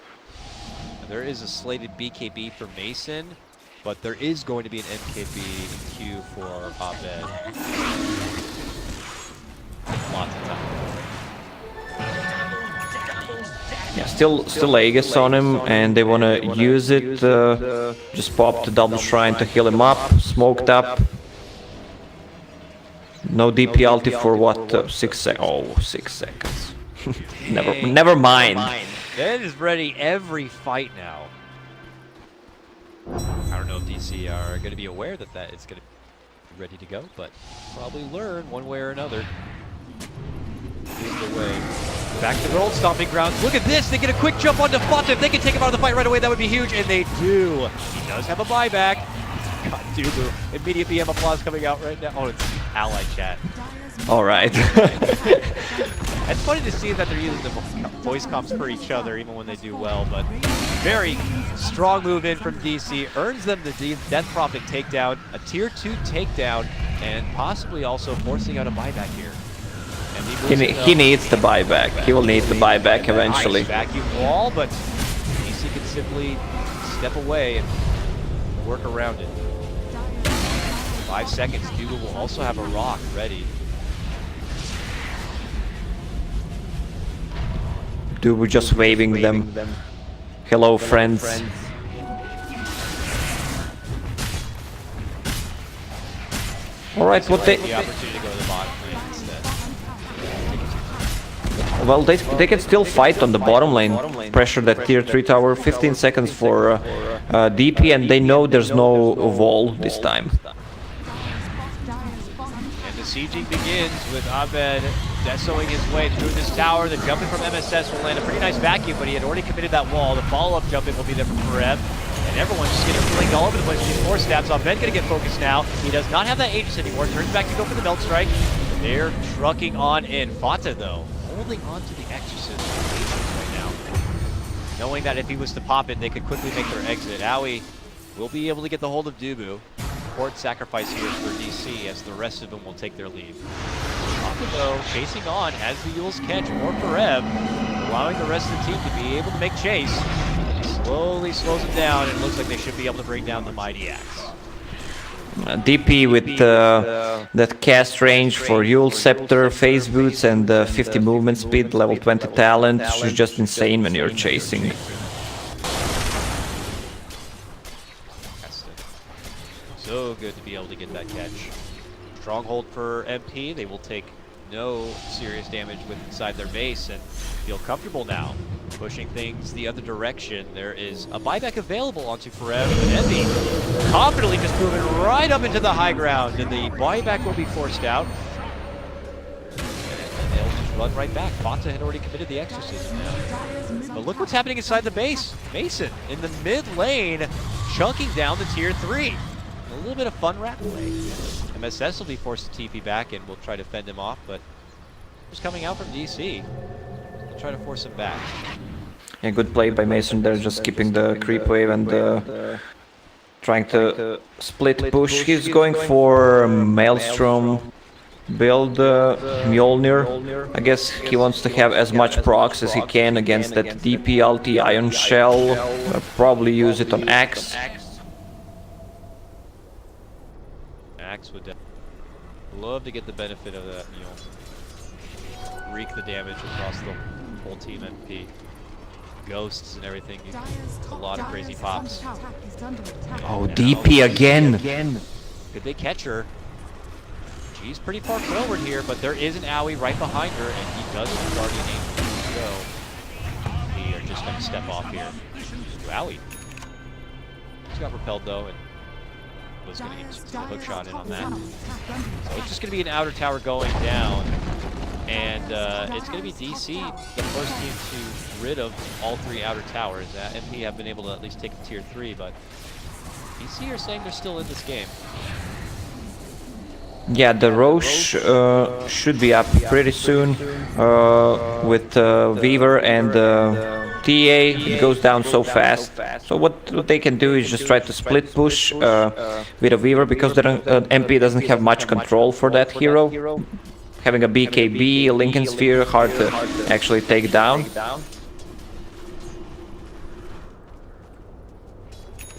There is a slated BKB for Mason, but there is going to be an MKB in queue for Abed. Lots of time. Yeah, still Aegis on him, and they want to use it. Just pop the double shrine to heal him up. Smoked up. No DP ulti for what? 6 seconds. Oh, 6 seconds. Never mind. That is ready every fight now. I don't know if DC are going to be aware that it's going to be ready to go, but probably learn one way or another. Lead the way. Back to their old stomping grounds. Look at this! They get a quick jump onto Fata. If they can take him out of the fight right away, that would be huge, and they do. He does have a buyback. God, Dubu. Immediate BM applause coming out right now. Oh, it's ally chat. All right. It's funny to see that they're using the voice comps for each other, even when they do well, but very strong move in from DC. Earns them the Death Prophet takedown, a tier 2 takedown, and possibly also forcing out a buyback here. He needs the buyback. He will need the buyback eventually. Nice vacuum wall, but DC can simply step away and work around it. 5 seconds. Duba will also have a rock ready. Dubu just waving them. Hello, friends. All right, what they? The opportunity to go to the bottom lane instead. Well, they can still fight on the bottom lane. Pressure that tier 3 tower. 15 seconds for DP, and they know there's no wall this time. And the sieging begins with Abed desoing his way through this tower. The jumping from MSS will land a pretty nice vacuum, but he had already committed that wall. The follow-up jumping will be there from Parev. And everyone's just getting flinked all over the place with these 4 stabs. Abed gonna get focused now. He does not have that Aegis anymore. Turns back to go for the Melt Strike. They're trucking on in. Fata, though, holding on to the Exorcism right now. Knowing that if he was to pop it, they could quickly make their exit. Aoi will be able to get the hold of Dubu. Important sacrifice here for DC, as the rest of them will take their leave. Fata, though, chasing on as the Yules catch more Parev, allowing the rest of the team to be able to make chase. Slowly slows them down, and it looks like they should be able to bring down the Mighty Axe. DP with that cast range for Yule Scepter, Phase Boots, and 50 movement speed, level 20 talent. She's just insane when you're chasing. So good to be able to get that catch. Stronghold for MP. They will take no serious damage with inside their base and feel comfortable now. Pushing things the other direction. There is a buyback available onto Parev, and Envy confidently just moving right up into the high ground, and the buyback will be forced out. And they'll just run right back. Fata had already committed the Exorcism now. But look what's happening inside the base. Mason in the mid lane, chunking down the tier 3. A little bit of fun rat play. MSS will be forced to TP back, and we'll try to fend him off, but just coming out from DC. We'll try to force him back. Yeah, good play by Mason there, just skipping the creep wave and trying to split push. He's going for Maelstrom build Mjolnir. I guess he wants to have as much procs as he can against that DP ulti Ion Shell. Probably use it on Axe. Axe would love to get the benefit of that Mule. Wreak the damage across the whole team MP. ghosts and everything. A lot of crazy pops. Oh, DP again. Could they catch her? She's pretty far forward here, but there is an owie right behind her, and he does have Guardian Angel to go. We are just going to step off here. Ooh, owie. He's got repelled though, and was going to use a hook shot in on that. So it's just going to be an outer tower going down, and it's going to be DC, the first team to rid of all 3 outer towers. MP have been able to at least take the tier 3, but DC are saying they're still in this game. Yeah, the Roche should be up pretty soon with Weaver and TA. It goes down so fast. So what they can do is just try to split push with a Weaver, because MP doesn't have much control for that hero. Having a BKB, a Lincoln Sphere, hard to actually take down.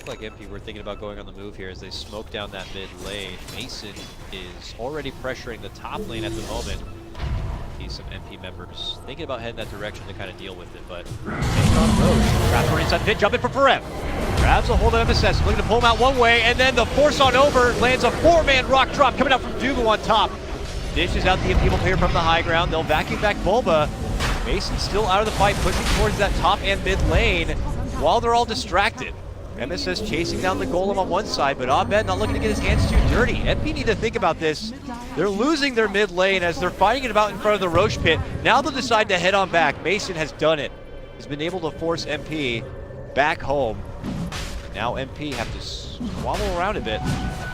Like MP were thinking about going on the move here as they smoke down that mid lane. Mason is already pressuring the top lane at the moment. See some MP members thinking about heading that direction to kind of deal with it, but taking on Roche. Grabs for inside pit, jumping for Forever. Grabs a hold of MSS, looking to pull him out one way, and then the force on over lands a 4-man rock drop coming out from Dugu on top. Dishes out the MP player from the high ground. They'll vacuum back Bulba. Mason still out of the fight, pushing towards that top and mid lane while they're all distracted. MSS chasing down the golem on one side, but Abed not looking to get his hands too dirty. MP need to think about this. They're losing their mid lane as they're fighting it about in front of the Roche pit. Now they'll decide to head on back. Mason has done it. He's been able to force MP back home. Now MP have to squabble around a bit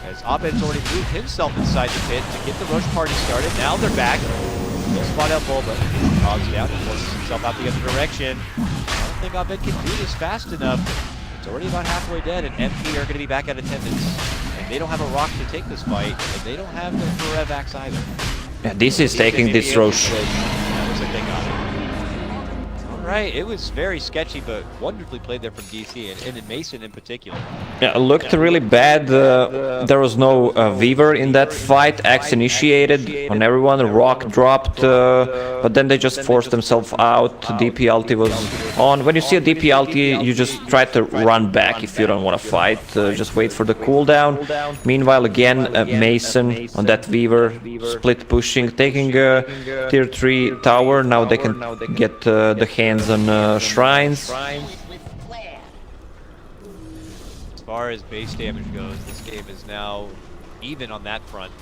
as Abed's already moved himself inside the pit to get the Roche party started. Now they're back. They'll spot out Bulba. Cogs down and forces himself out the other direction. I don't think Abed can do this fast enough. It's already about halfway dead, and MP are going to be back at attendance. And they don't have a rock to take this fight, and they don't have the Forev axe either. Yeah, this is taking this Roche. That looks like they got it. Alright, it was very sketchy, but wonderfully played there from DC, and in Mason in particular. Yeah, it looked really bad. There was no Weaver in that fight. Axe initiated on everyone, Rock dropped, but then they just forced themselves out. DP ulti was on. When you see a DP ulti, you just try to run back if you don't want to fight. Just wait for the cooldown. Meanwhile, again, Mason on that Weaver, split pushing, taking tier 3 tower. Now they can get the hands on shrines. As far as base damage goes, this game is now even on that front.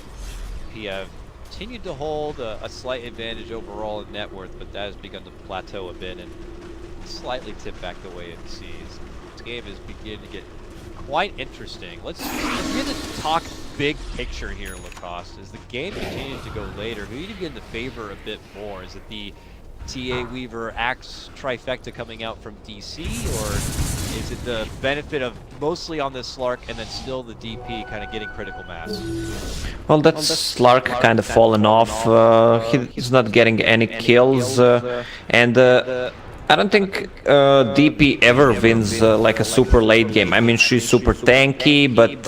We have continued to hold a slight advantage overall in net worth, but that has begun to plateau a bit and slightly tip back the way it sees. This game is beginning to get quite interesting. Let's begin to talk big picture here, Lacoste. As the game continues to go later, who do you begin to favor a bit more? Is it the TA Weaver Axe trifecta coming out from DC, or is it the benefit of mostly on this Slark and then still the DP kind of getting critical mass? Well, that Slark kind of fallen off. He's not getting any kills, and I don't think DP ever wins like a super late game. I mean, she's super tanky, but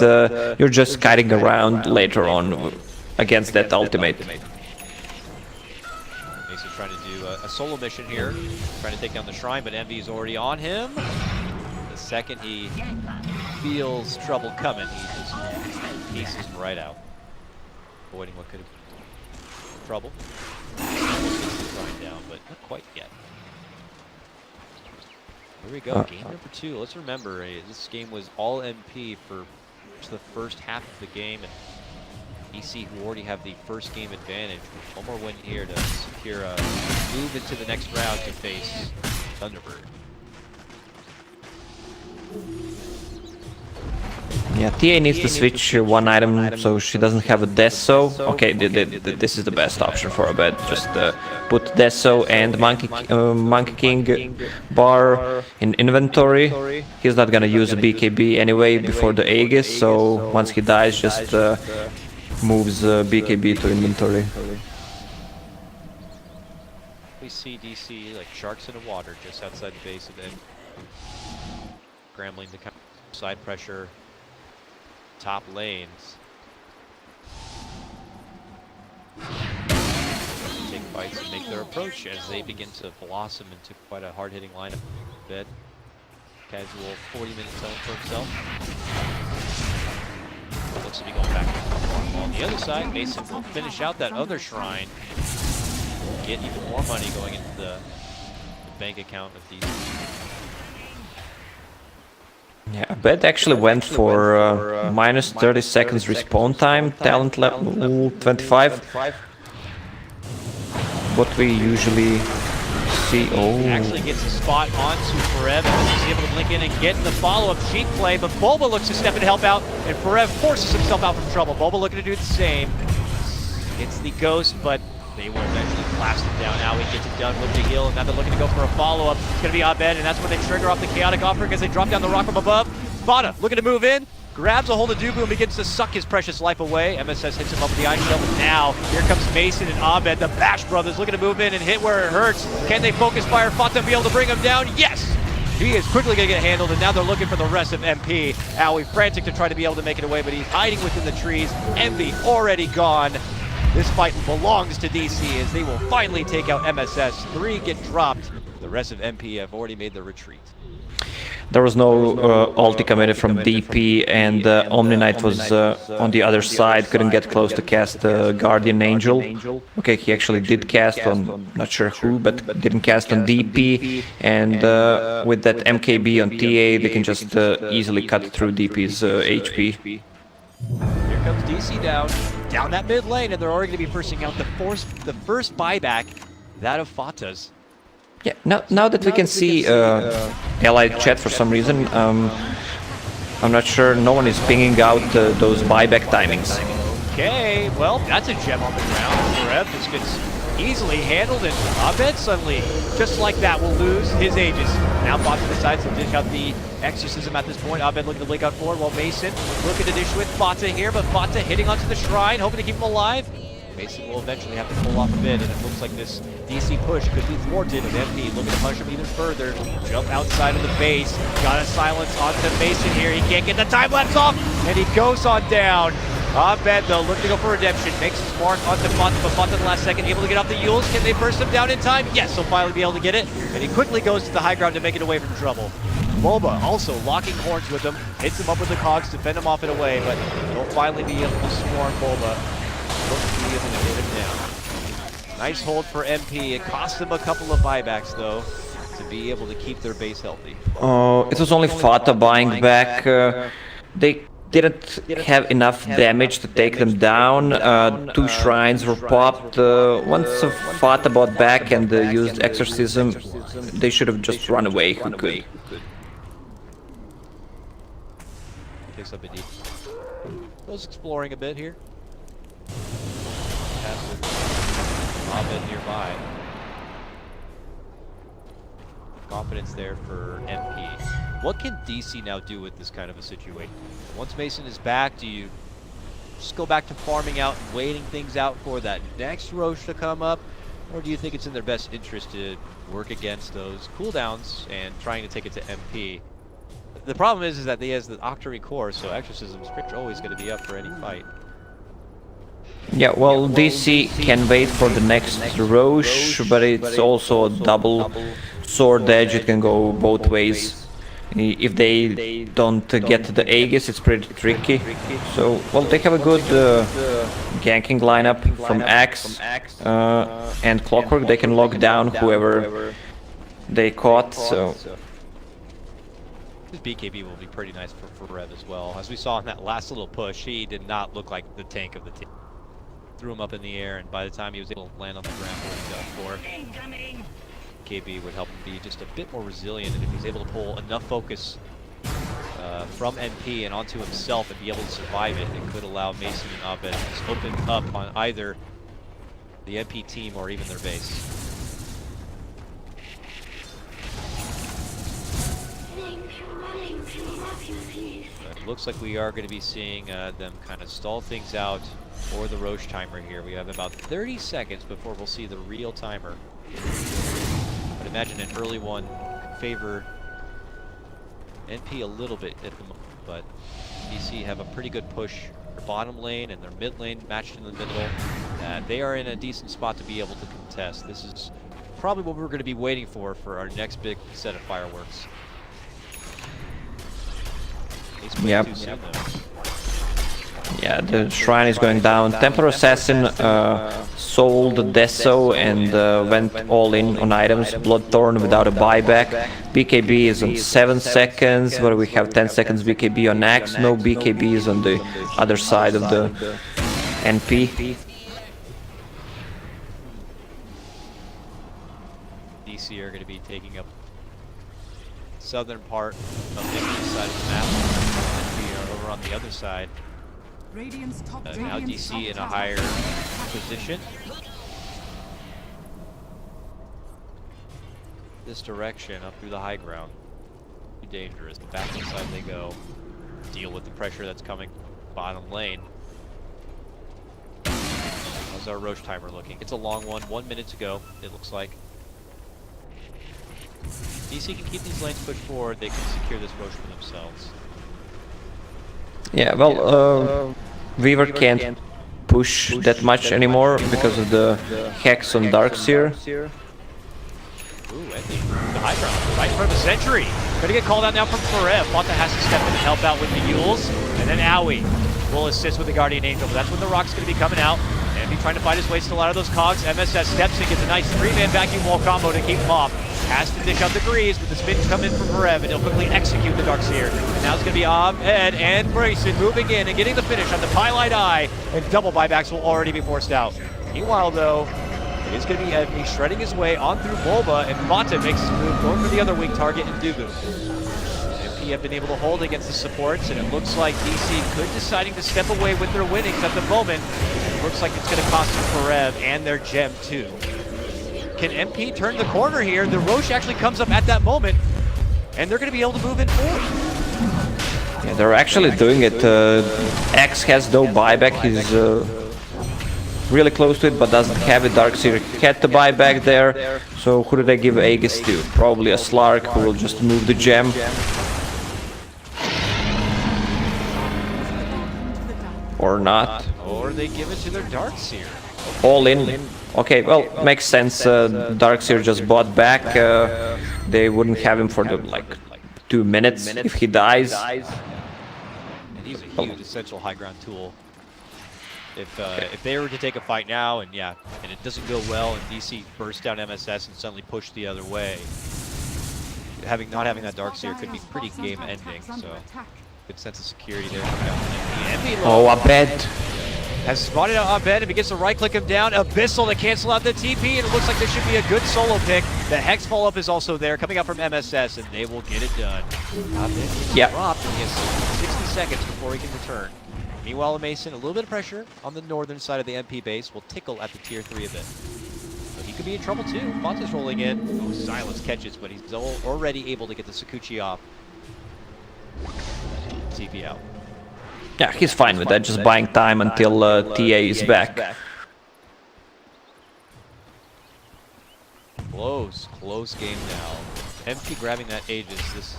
you're just kiting around later on against that ultimate. Trying to do a solo mission here, trying to take down the shrine, but Envy's already on him. The second he feels trouble coming, he just pieces him right out, avoiding what could have been trouble. Almost gets the shrine down, but not quite yet. Here we go, game number 2. Let's remember, this game was all MP for the first half of the game, and DC, who already have the first game advantage. One more win here to secure a move into the next round to face Thunderbird. Yeah, TA needs to switch one item so she doesn't have a Deso. Okay, this is the best option for a bet. Just put Deso and Monkey King bar in inventory. He's not gonna use a BKB anyway before the Aegis, so once he dies, just moves BKB to inventory. We see DC like sharks in the water just outside the base of it. Scrambling to side pressure top lanes. Take fights and make their approach as they begin to blossom into quite a hard-hitting lineup. bed. Casual 40-minute zone for himself. Looks to be going back to the farm. On the other side, Mason will finish out that other shrine. Get even more money going into the bank account of DC. Yeah, Abed actually went for minus 30 seconds respawn time, talent level 25. What we usually see. Oh, Actually gets a spot onto Forev, and he's able to blink in and get in the follow-up cheap play, but Bulba looks to step in to help out, and Forev forces himself out from trouble. Bulba looking to do the same. It's the Ghost, but they will eventually blast him down. Now he gets it done with the heal, and now they're looking to go for a follow-up. It's going to be Abed, and that's when they trigger off the Chaotic Offer because they drop down the rock from above. Bada looking to move in, grabs a hold of Dubu and begins to suck his precious life away. MSS hits him up with the Ice Shell, but now here comes Mason and Abed, the Bash brothers, looking to move in and hit where it hurts. Can they focus fire Fata and be able to bring him down? Yes! He is quickly going to get handled, and now they're looking for the rest of MP. Aoi frantic to try to be able to make it away, but he's hiding within the trees. Envy already gone. This fight belongs to DC as they will finally take out MSS. 3 get dropped. The rest of MP have already made their retreat. there was no ulti committed from DP, and Omni Knight was on the other side, couldn't get close to cast Guardian Angel. Okay, he actually did cast on, not sure who, but didn't cast on DP, and with that MKB on TA, they can just easily cut through DP's HP. Here comes DC down that mid lane, and they're already going to be forcing out the first buyback, that of Fata's. Yeah, now that we can see allied chat for some reason, I'm not sure, no one is pinging out those buyback timings. Okay, well, that's a gem on the ground. Forev just gets easily handled, and Abed suddenly, just like that, will lose his Aegis. Now Fata decides to dish out the Exorcism at this point. Abed looking to blink out forward, while Mason looking to dish with Fata here, but Fata hitting onto the shrine, hoping to keep him alive. Mason will eventually have to pull off a bit, and it looks like this DC push could be thwarted with MP looking to push him even further. Jump outside of the base. Got a silence onto Mason here. He can't get the time lapse off, and he goes on down. Abed, though, looking to go for redemption. Makes his mark onto Fata, but Fata in the last second able to get off the Yules. Can they burst him down in time? Yes, he'll finally be able to get it, and he quickly goes to the high ground to make it away from trouble. Bulba also locking horns with him, hits him up with the cogs to fend him off and away, but he'll finally be able to swarm Bulba. Looks to be able to get him down. Nice hold for MP. It cost them a couple of buybacks, though, to be able to keep their base healthy. It was only Fata buying back. They didn't have enough damage to take them down. 2 shrines were popped. Once Fata bought back and used Exorcism, they should have just run away who could. Picks up a deep. Goes exploring a bit here. Abed nearby. Confidence there for MP. What can DC now do with this kind of a situation? Once Mason is back, do you just go back to farming out and waiting things out for that next Roche to come up? Or do you think it's in their best interest to work against those cooldowns and trying to take it to MP? The problem is that he has the Octary core, so Exorcism's pretty much always going to be up for any fight. Yeah, well, DC can wait for the next Roche, but it's also a double sword edge. It can go both ways. If they don't get the Aegis, it's pretty tricky. So, well, they have a good ganking lineup from Axe and Clockwork. They can lock down whoever they caught, so... His BKB will be pretty nice for Red as well. As we saw in that last little push, he did not look like the tank of the team. Threw him up in the air, and by the time he was able to land on the ground where he got for, KB would help him be just a bit more resilient, and if he's able to pull enough focus from MP and onto himself and be able to survive it, it could allow Mason and Abed to just open up on either the MP team or even their base. It looks like we are going to be seeing them kind of stall things out for the Roche timer here. We have about 30 seconds before we'll see the real timer. I'd imagine an early one favor NP a little bit at the moment, but DC have a pretty good push. Their bottom lane and their mid lane matched in the middle. They are in a decent spot to be able to contest. This is probably what we're going to be waiting for our next big set of fireworks. It's way Yep. too soon, though. Yeah, the shrine is going down. Templar Assassin sold Deso and went all in on items. Bloodthorn without a buyback. BKB is on 7 seconds, where we have 10 seconds BKB on Axe. No BKBs on the other side of the NP. DC are going to be taking up southern part of the east side of the map. And we are over on the other side. Radiant's top Now Radiant's DC in top a tower. higher position. This direction up through the high ground. Too dangerous. But back inside they go. Deal with the pressure that's coming bottom lane. How's our Roche timer looking? It's a long one. 1 minute to go, it looks like. DC can keep these lanes pushed forward. They can secure this Roche for themselves. Yeah, well, Weaver can't push that much anymore because of the Hex on Darkseer. Ooh, Eddie. The high ground, right in front of the Sentry. Gonna get called out now from Forev. Fonta has to step in and help out with the Yules. And then Owie will assist with the Guardian Angel. But that's when the Rock's gonna be coming out. And be trying to find his way still out of those cogs. MSS steps in, gets a nice 3-man vacuum wall combo to keep him off. Has to dish out the grease, but the spins come in from Forev, and he'll quickly execute the Darkseer. And now it's going to be Ahmed and Grayson moving in and getting the finish on the Pylite Eye, and double buybacks will already be forced out. Meanwhile, though, it is going to be Evney shredding his way on through Bulba, and Fonta makes his move, going for the other weak target in Dubu. MP have been able to hold against the supports, and it looks like DC could deciding to step away with their winnings at the moment. It looks like it's going to cost them Forev and their gem, too. Can MP turn the corner here? The Roche actually comes up at that moment, and they're going to be able to move in forward. Yeah, they're actually doing it. X has no buyback. He's really close to it, but doesn't have it. Darkseer had the buyback there. So who do they give Aegis to? Probably a Slark who will just move the gem. Or not. Or they give it to their Darkseer. All in. Okay, well, makes sense. Darkseer just bought back. They wouldn't have him for the, like 2 minutes if he dies. And he's a huge essential high ground tool. If they were to take a fight now, and yeah, and it doesn't go well, and DC bursts down MSS and suddenly push the other way, not having that Darkseer could be pretty game ending. So good sense of security there. Oh, Abed. Has spotted out Abed and begins to right-click him down. Abyssal to cancel out the TP, and it looks like this should be a good solo pick. The Hex follow-up is also there, coming out from MSS, and they will get it done. Abed gets dropped, and he has 60 seconds before he can return. Meanwhile, Mason, a little bit of pressure on the northern side of the MP base, will tickle at the tier 3 of it. But he could be in trouble too. Fonta's rolling in. Oh, Silence catches, but he's already able to get the Sakuchi off. TP out. Yeah, he's fine with that, just buying time until TA is back. Close game now. MP grabbing that Aegis, this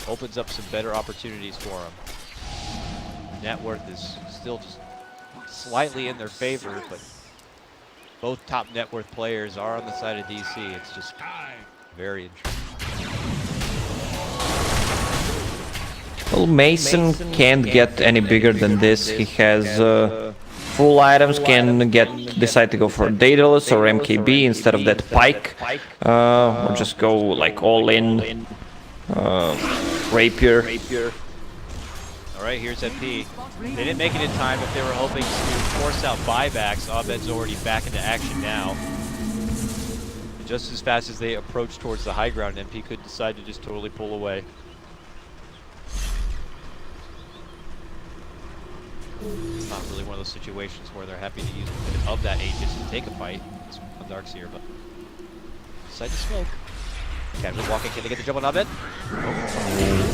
opens up some better opportunities for him. Net worth is still just slightly in their favor, but both top net worth players are on the side of DC. It's just very interesting. Well, Mason can't get any bigger than this. He has full items, can decide to go for Daedalus or MKB instead of that Pike, or just go like all in Rapier. All right, here's MP. They didn't make it in time if they were hoping to force out buybacks. Abed's already back into action now. Just as fast as they approach towards the high ground, MP could decide to just totally pull away. It's not really one of those situations where they're happy to use a bit of that Aegis to take a fight. It's on Darkseer, but decide to smoke. Casual walking, can they get the jump on Abed?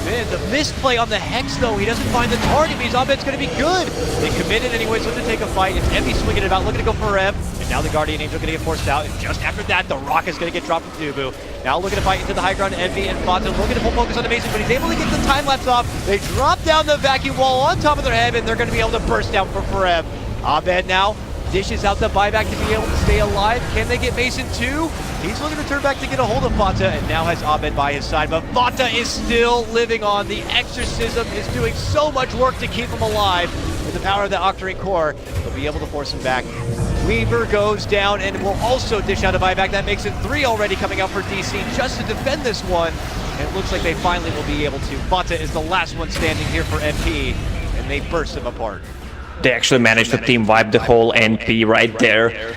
Man, the misplay on the Hex though, he doesn't find the target, means Abed's gonna be good. They committed anyways, looking to take a fight. It's Emmy swinging it out, looking to go for Rev. And now the Guardian Angel gonna get forced out. And just after that, the Rock is gonna get dropped from Dubu. Now looking to fight into the high ground, Envy and Fonta looking to pull focus on the Mason, but he's able to get the time lapse off. They drop down the vacuum wall on top of their head, and they're gonna be able to burst down for Forev. Abed now dishes out the buyback to be able to stay alive. Can they get Mason too? He's looking to turn back to get a hold of Fata, and now has Abed by his side, but Fata is still living on. The exorcism is doing so much work to keep him alive. With the power of the Octarine core, they'll be able to force him back. Weaver goes down and will also dish out a buyback. That makes it 3 already coming out for DC just to defend this one. And it looks like they finally will be able to. Fata is the last one standing here for MP, and they burst him apart. They actually managed to team wipe the whole NP right there.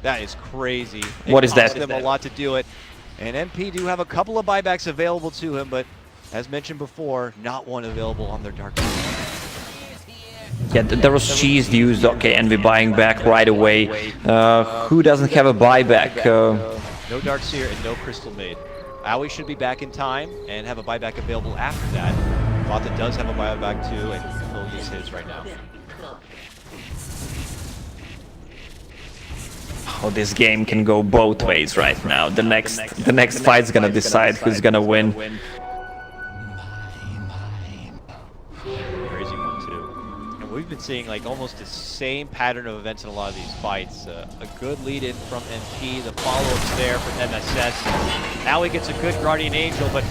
That is crazy. What is that? It cost them a lot to do it. And MP do have a couple of buybacks available to him, but as mentioned before, not one available on their dark side. Yeah, there was cheese used. Okay, and we're buying back right away. Who doesn't have a buyback? No Dark Seer and no Crystal Maid. Aoi should be back in time and have a buyback available after that. Fata does have a buyback too, and he'll use his right now. Oh, this game can go both ways right now. The next fight's gonna decide who's gonna win. Crazy one too. And we've been seeing like almost the same pattern of events in a lot of these fights. A good lead in from MP, the follow-ups there from MSS. Now he gets a good Guardian Angel, but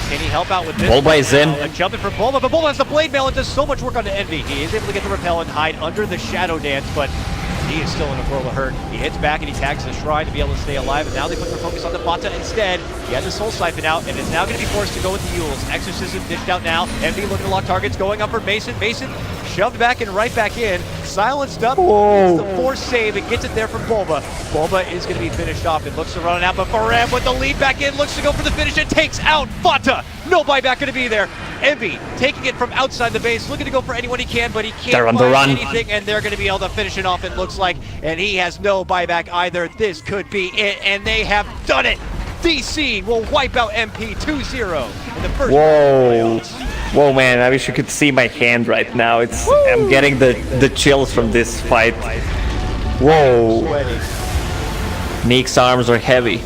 can he help out with this? Bulba is in. A jump in for Bulba, but Bulba has the Blade Mail and does so much work on the Envy. He is able to get the Repel and hide under the Shadow Dance, but he is still in a world of hurt. He hits back and he tags the Shrine to be able to stay alive, and now they put their focus on the Fata instead. He has the Soul Siphon out, and is now going to be forced to go with the Yules. Exorcism dished out now. Envy looking to lock targets, going up for Mason. Mason shoved back and right back in. Silenced up. It's the force save and gets it there from Bulba. Bulba is going to be finished off and looks to run it out, but Baram with the lead back in, looks to go for the finish and takes out Fata. No buyback going to be there. Envy taking it from outside the base, looking to go for anyone he can, but he can't find anything, and they're going to be able to finish it off, it looks like, and he has no buyback either. This could be it, and they have done it. DC will wipe out MP 2-0 in the first round of playoffs. Whoa, man! I wish you could see my hand right now. I'm getting the chills from this fight. Whoa! Neek's arms are heavy.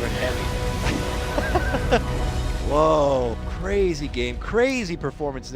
Whoa! Crazy game, crazy performance.